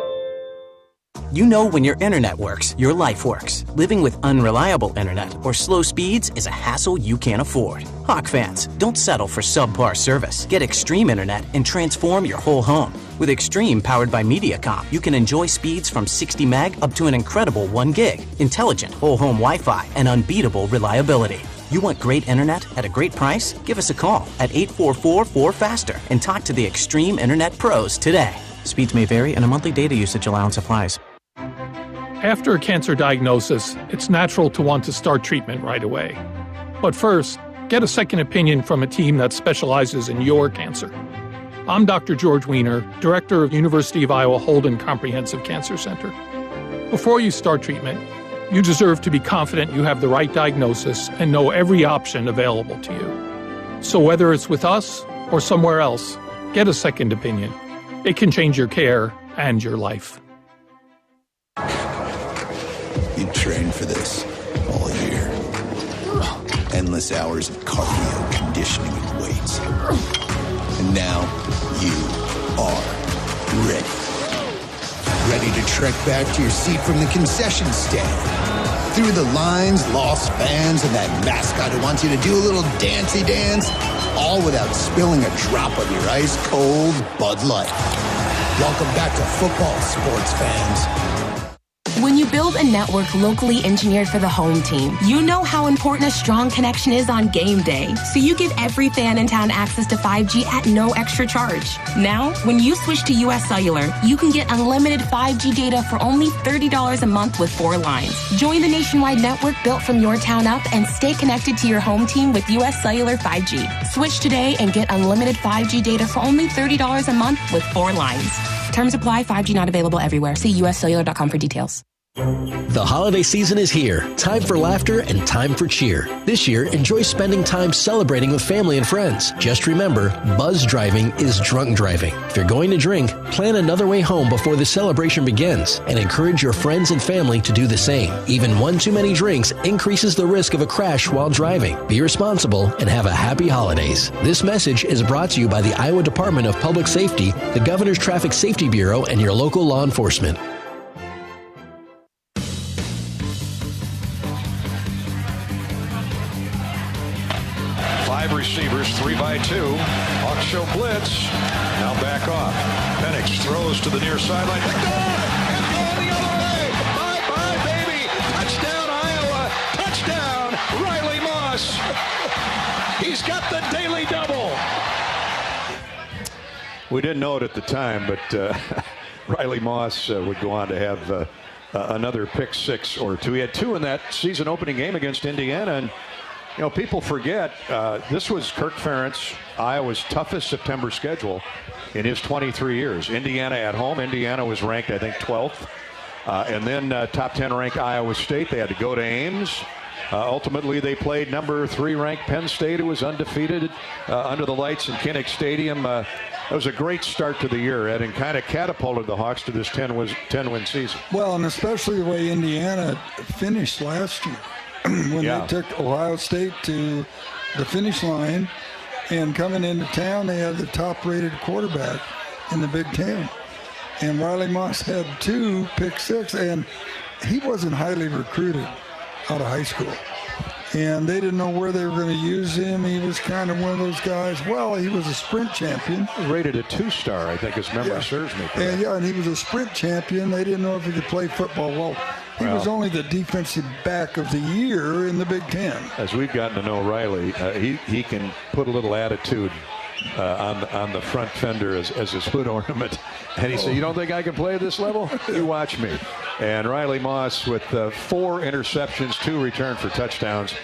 You know when your internet works, your life works. Living with unreliable internet or slow speeds is a hassle you can't afford. Hawk fans, don't settle for subpar service. Get Extreme Internet and transform your whole home. With Extreme powered by Mediacom, you can enjoy speeds from 60 meg up to an incredible 1 gig, intelligent whole home Wi-Fi, and unbeatable reliability. You want great internet at a great price? Give us a call at 844-4FASTER and talk to the Extreme Internet Pros today. Speeds may vary and a monthly data usage allowance applies. After a cancer diagnosis, it's natural to want to start treatment right away. But first, get a second opinion from a team that specializes in your cancer. I'm Dr. George Weiner, Director of University of Iowa Holden Comprehensive Cancer Center. Before you start treatment, you deserve to be confident you have the right diagnosis and know every option available to you. So whether it's with us or somewhere else, get a second opinion. It can change your care and your life. You trained for this all year. Endless hours of cardio, conditioning, and weights. And now you are ready. Ready to trek back to your seat from the concession stand. Through the lines, lost fans, and that mascot who wants you to do a little dancey dance, all without spilling a drop of your ice-cold Bud Light. Welcome back to football, sports fans. When you build a network locally engineered for the home team, you know how important a strong connection is on game day. So you give every fan in town access to 5G at no extra charge. Now, when you switch to US Cellular, you can get unlimited 5G data for only $30 a month with 4 lines. Join the nationwide network built from your town up and stay connected to your home team with US Cellular 5G. Switch today and get unlimited 5G data for only $30 a month with 4 lines. Terms apply. 5G not available everywhere. See uscellular.com for details. The holiday season is here. Time for laughter and time for cheer. This year, enjoy spending time celebrating with family and friends. Just remember, buzz driving is drunk driving. If you're going to drink, plan another way home before the celebration begins and encourage your friends and family to do the same. Even one too many drinks increases the risk of a crash while driving. Be responsible and have a happy holidays. This message is brought to you by the Iowa Department of Public Safety, the Governor's Traffic Safety Bureau, and your local law enforcement. 5 receivers, 3 by 2. Hawks show blitz. Now back off. Penix throws to the near sideline. Picked off! And going the other way! Bye-bye, baby! Touchdown, Iowa! Touchdown, Riley Moss! He's got the daily double! We didn't know it at the time, but Riley Moss would go on to have another pick 6 or 2. He had 2 in that season opening game against Indiana, and you know, people forget this was Kirk Ferentz, Iowa's toughest September schedule in his 23 years. Indiana at home. Indiana was ranked, I think, 12th. And then top 10 ranked Iowa State. They had to go to Ames. Ultimately, they played number 3 ranked Penn State, who was undefeated under the lights in Kinnick Stadium. It was a great start to the year, Ed, and kind of catapulted the Hawks to this 10-win season. Well, and especially the way Indiana finished last year. When they took Ohio State to the finish line, and coming into town, they had the top-rated quarterback in the Big Ten. And Riley Moss had 2 pick 6, and he wasn't highly recruited out of high school. And they didn't know where they were going to use him. He was kind of one of those guys. Well, he was a sprint champion. Rated a 2-star, I think, his memory serves me. And he was a sprint champion. They didn't know if he could play football. Well, he was only the defensive back of the year in the Big Ten. As we've gotten to know Riley, he can put a little attitude on the front fender as his hood ornament. And he said, you don't think I can play at this level? You watch me. And Riley Moss with 4 interceptions, 2 returned for touchdowns.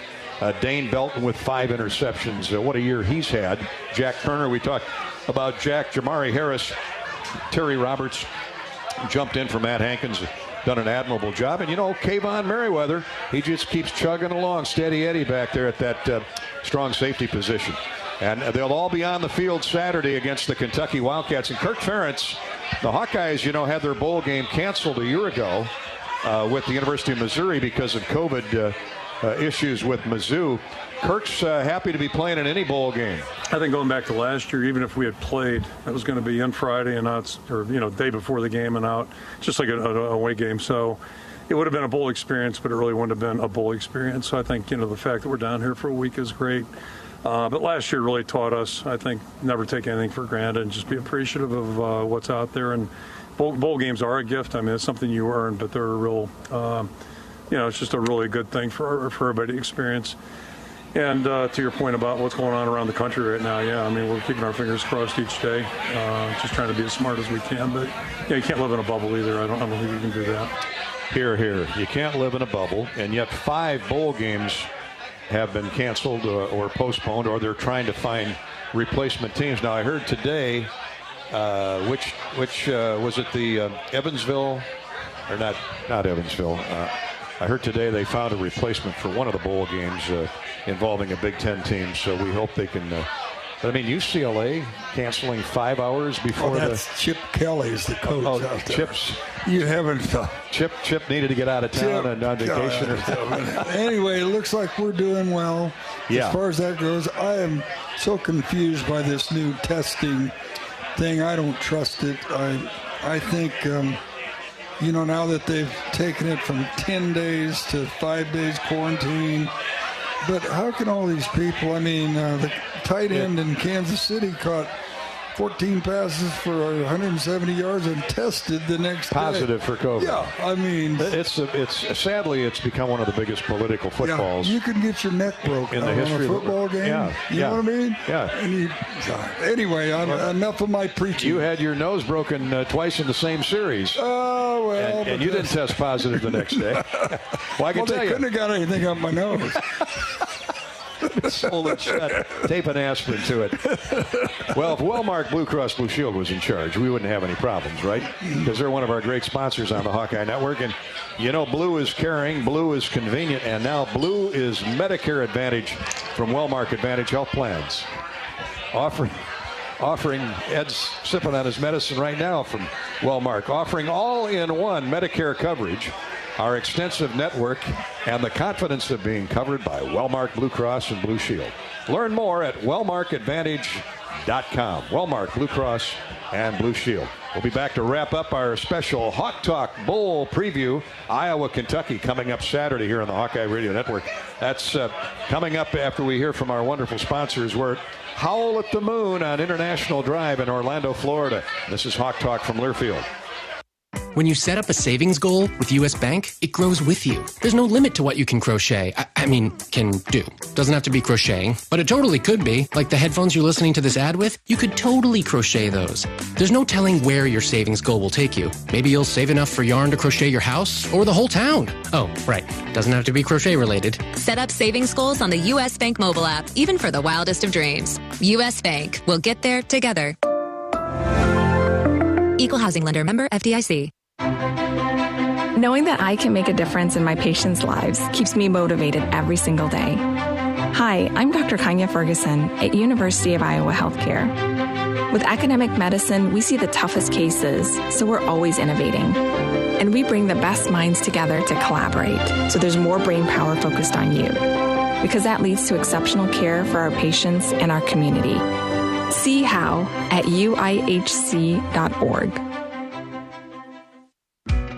Dane Belton with 5 interceptions. What a year he's had. Jack Turner, we talked about Jack. Jamari Harris, Terry Roberts jumped in for Matt Hankins. Done an admirable job. And, you know, Kayvon Merriweather, he just keeps chugging along. Steady Eddie back there at that strong safety position. And they'll all be on the field Saturday against the Kentucky Wildcats. And Kirk Ferentz, the Hawkeyes, you know, had their bowl game canceled a year ago with the University of Missouri because of COVID issues with Mizzou. Kirk's happy to be playing in any bowl game. I think going back to last year, even if we had played, it was going to be in Friday and out, or, you know, day before the game and out, just like an away game. So it would have been a bowl experience, but it really wouldn't have been a bowl experience. So I think, you know, the fact that we're down here for a week is great. But last year really taught us, I think, never take anything for granted and just be appreciative of what's out there. And bowl games are a gift. I mean, it's something you earn, but they're a real, you know, it's just a really good thing for everybody to experience. And to your point about what's going on around the country right now, yeah, I mean, we're keeping our fingers crossed each day, just trying to be as smart as we can. But, yeah, you can't live in a bubble either. I don't think you can do that. Here. You can't live in a bubble, and yet 5 bowl games have been canceled or postponed, or they're trying to find replacement teams. Now, I heard today, which was it, the Evansville, or not Evansville. I heard today they found a replacement for one of the bowl games involving a Big Ten team, so we hope they can. But I mean, UCLA canceling 5 hours before that's Chip Kelly's the coach out there. Chips. You haven't. Chip needed to get out of town and on vacation. Anyway, it looks like we're doing well. Yeah. As far as that goes, I am so confused by this new testing thing. I don't trust it. I think, you know, now that they've taken it from 10 days to 5 days quarantine, but how can all these people, I mean, the tight end in Kansas City caught 14 passes for 170 yards and tested the next Positive day. for COVID. Yeah, I mean, it's sadly it's become one of the biggest political footballs. Yeah, you can get your neck broken in the history of a football game. Yeah, you know what I mean? Yeah. And anyway, enough of my preaching. You had your nose broken twice in the same series. Oh well. And you didn't test positive the next day. Well, I can tell they you, couldn't have got anything up my nose. Hold it shut. Tape an aspirin to it. Well, if Wellmark Blue Cross Blue Shield was in charge, we wouldn't have any problems, right? Because they're one of our great sponsors on the Hawkeye Network. And, you know, blue is caring, blue is convenient, and now blue is Medicare Advantage from Wellmark Advantage Health Plans. Offering, Ed's sipping on his medicine right now from Wellmark, offering all-in-one Medicare coverage, our extensive network, and the confidence of being covered by Wellmark Blue Cross and Blue Shield. Learn more at wellmarkadvantage.com. Wellmark Blue Cross and Blue Shield. We'll be back to wrap up our special Hawk Talk Bowl preview. Iowa, Kentucky coming up Saturday here on the Hawkeye Radio Network. That's coming up after we hear from our wonderful sponsors. We're Howl at the Moon on International Drive in Orlando, Florida. This is Hawk Talk from Learfield. When you set up a savings goal with U.S. Bank, it grows with you. There's no limit to what you can crochet. Can do. Doesn't have to be crocheting, but it totally could be. Like the headphones you're listening to this ad with, you could totally crochet those. There's no telling where your savings goal will take you. Maybe you'll save enough for yarn to crochet your house or the whole town. Oh, right. Doesn't have to be crochet related. Set up savings goals on the U.S. Bank mobile app, even for the wildest of dreams. U.S. Bank. We'll get there together. Equal housing lender, member FDIC. Knowing that I can make a difference in my patients' lives keeps me motivated every single day. Hi, I'm Dr. Kanya Ferguson at University of Iowa Healthcare. With academic medicine, we see the toughest cases, so we're always innovating. And we bring the best minds together to collaborate, so there's more brain power focused on you. Because that leads to exceptional care for our patients and our community. See how at uihc.org.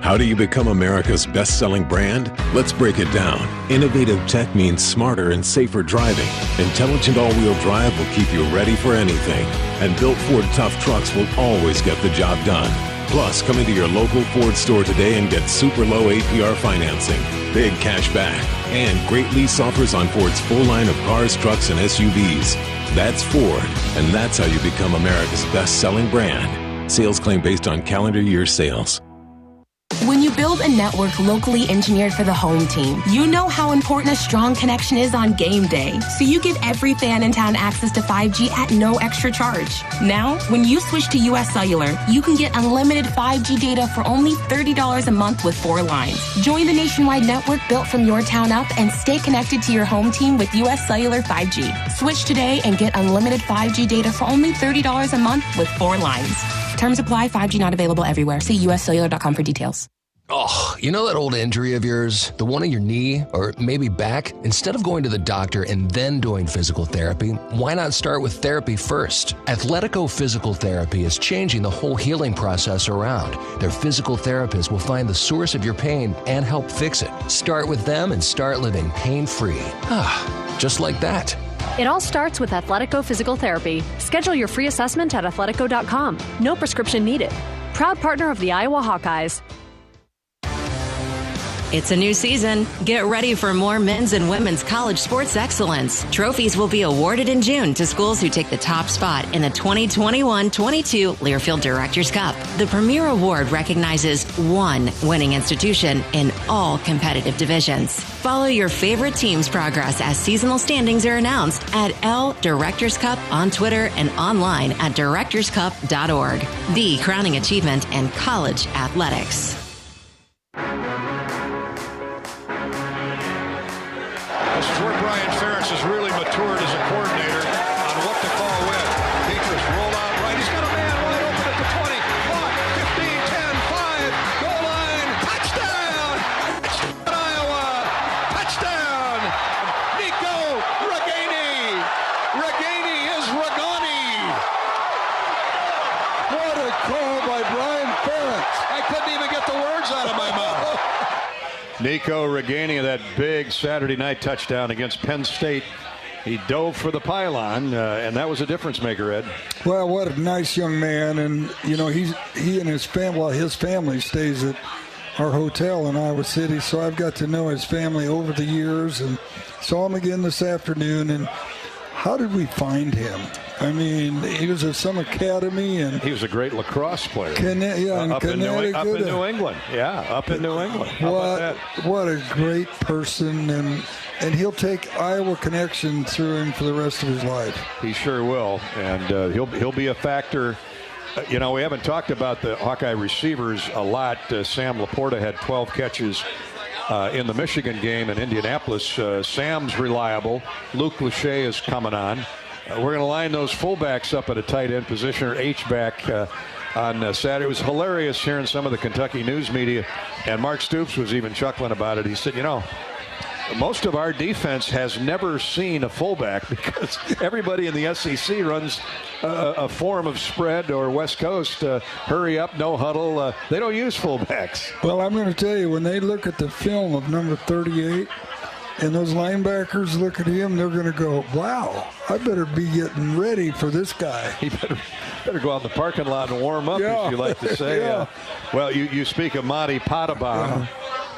How do you become America's best-selling brand? Let's break it down. Innovative tech means smarter and safer driving. Intelligent all-wheel drive will keep you ready for anything. And built Ford tough trucks will always get the job done. Plus, come into your local Ford store today and get super low APR financing, big cash back, and great lease offers on Ford's full line of cars, trucks, and SUVs. That's Ford, and that's how you become America's best-selling brand. Sales claim based on calendar year sales. When you build a network locally engineered for the home team, you know how important a strong connection is on game day. So you give every fan in town access to 5G at no extra charge. Now, when you switch to US Cellular, you can get unlimited 5G data for only $30 a month with 4 lines. Join the nationwide network built from your town up and stay connected to your home team with US Cellular 5G. Switch today and get unlimited 5G data for only $30 a month with 4 lines. Terms apply. 5G not available everywhere. See uscellular.com for details. Oh, you know that old injury of yours? The one in your knee or maybe back? Instead of going to the doctor and then doing physical therapy, why not start with therapy first? Athletico Physical Therapy is changing the whole healing process around. Their physical therapists will find the source of your pain and help fix it. Start with them and start living pain-free. Just like that. It all starts with Athletico Physical Therapy. Schedule your free assessment at athletico.com. No prescription needed. Proud partner of the Iowa Hawkeyes. It's a new season. Get ready for more men's and women's college sports excellence. Trophies will be awarded in June to schools who take the top spot in the 2021-22 Learfield Directors Cup. The premier award recognizes one winning institution in all competitive divisions. Follow your favorite team's progress as seasonal standings are announced at L Directors Cup on Twitter and online at directorscup.org. The crowning achievement in college athletics. This is where Brian Ferentz has really matured as a coordinator on what to call when. Petras roll out right. He's got a man wide open at the 20. Clock, 15, 10, 5. Goal line. Touchdown! Iowa! Touchdown! Nico Ragaini! Ragaini is Ragani! What a call by Brian Ferentz. I couldn't even get the words out of my mouth. Nico Ragaini, that big Saturday night touchdown against Penn State He dove for the pylon, and that was a difference maker, Ed. Well, what a nice young man. And, he and his family stays at our hotel in Iowa City, so I've got to know his family over the years and saw him again this afternoon. And how did we find him? I mean, he was at some academy, and he was a great lacrosse player. Up in New England. Yeah, up in New England. What a great person, and he'll take Iowa connection through him for the rest of his life. He sure will, and he'll be a factor. We haven't talked about the Hawkeye receivers a lot. Sam Laporta had 12 catches in the Michigan game in Indianapolis. Sam's reliable. Luke Lachey is coming on. We're going to line those fullbacks up at a tight end position, or H-back, on Saturday. It was hilarious hearing some of the Kentucky news media, and Mark Stoops was even chuckling about it. He said, most of our defense has never seen a fullback because everybody in the SEC runs a form of spread or West Coast, hurry up, no huddle. They don't use fullbacks. Well, I'm going to tell you, when they look at the film of number 38, and those linebackers look at him, they're going to go, wow, I better be getting ready for this guy. He better go out in the parking lot and warm up, as you like to say. Yeah. Well, you speak of Monty Potabom,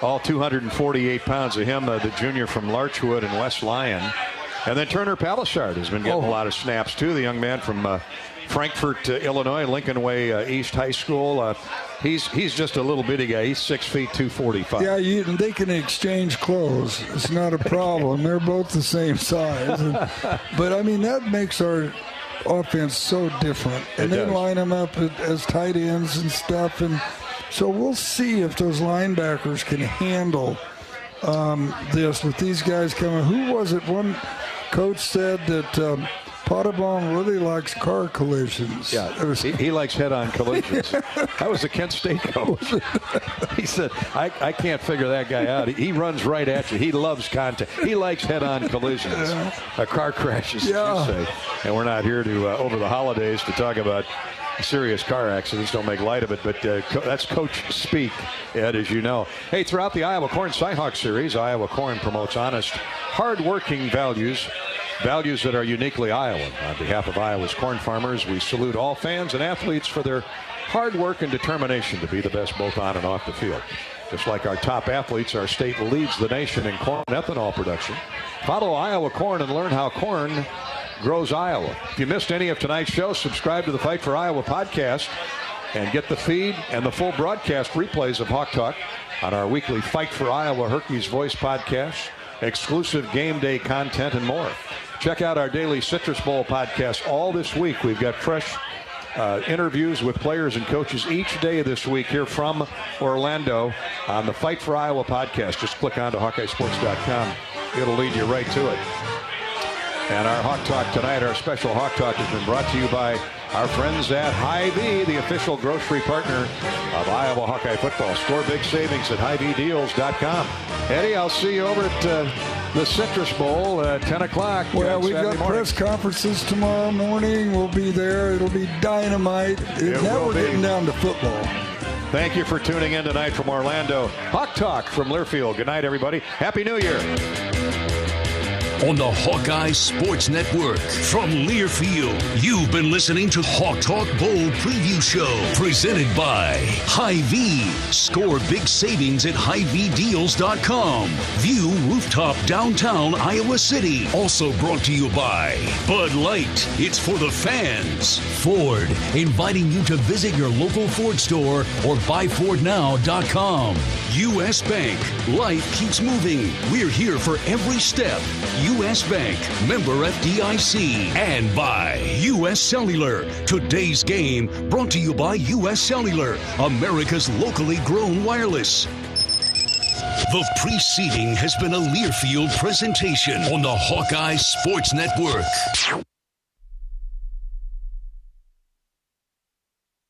all 248 pounds of him, the junior from Larchwood and West Lyon. And then Turner Palishard has been getting a lot of snaps, too, the young man from Frankfort, Illinois, Lincoln Way East High School. He's just a little bitty guy. He's 6 feet, 245. Yeah, they can exchange clothes. It's not a problem. They're both the same size. But, I mean, that makes our offense so different. And they line them up as tight ends and stuff. And so we'll see if those linebackers can handle this with these guys coming. Who was it? One coach said that Potabom really likes car collisions. Yeah, he likes head-on collisions. That was a Kent State coach. He said, I can't figure that guy out. He runs right at you. He loves contact. He likes head-on collisions. Car crashes, as you say. And we're not here to, over the holidays, to talk about serious car accidents. Don't make light of it, but that's coach speak, Ed, as you know. Hey, throughout the Iowa Corn Cyhawk Series, Iowa Corn promotes honest, hard-working values that are uniquely Iowan. On behalf of Iowa's corn farmers, we salute all fans and athletes for their hard work and determination to be the best both on and off the field. Just like our top athletes, our state leads the nation in corn ethanol production. Follow Iowa Corn and learn how corn grows Iowa. If you missed any of tonight's show, subscribe to the Fight for Iowa podcast and get the feed and the full broadcast replays of Hawk Talk on our weekly Fight for Iowa Hawkeyes Voice podcast, exclusive game day content, and more. Check out our daily Citrus Bowl podcast all this week. We've got fresh interviews with players and coaches each day this week here from Orlando on the Fight for Iowa podcast. Just click on to HawkeyeSports.com. It'll lead you right to it. And our Hawk Talk tonight, our special Hawk Talk, has been brought to you by our friends at Hy-Vee, the official grocery partner of Iowa Hawkeye football. Score big savings at HyVeeDeals.com. Eddie, I'll see you over at the Citrus Bowl at 10 o'clock. Well, we've got press conferences tomorrow morning. We'll be there. It'll be dynamite. Now we're getting down to football. Thank you for tuning in tonight from Orlando. Hawk Talk from Learfield. Good night, everybody. Happy New Year. On the Hawkeye Sports Network from Learfield, you've been listening to Hawk Talk Bowl Preview Show, presented by Hy-Vee. Score big savings at HyVeeDeals.com. View rooftop downtown Iowa City. Also brought to you by Bud Light. It's for the fans. Ford, inviting you to visit your local Ford store or buyfordnow.com. U.S. Bank. Life keeps moving. We're here for every step. U.S. Bank, member FDIC, and by U.S. Cellular. Today's game brought to you by U.S. Cellular, America's locally grown wireless. The preceding has been a Learfield presentation on the Hawkeye Sports Network.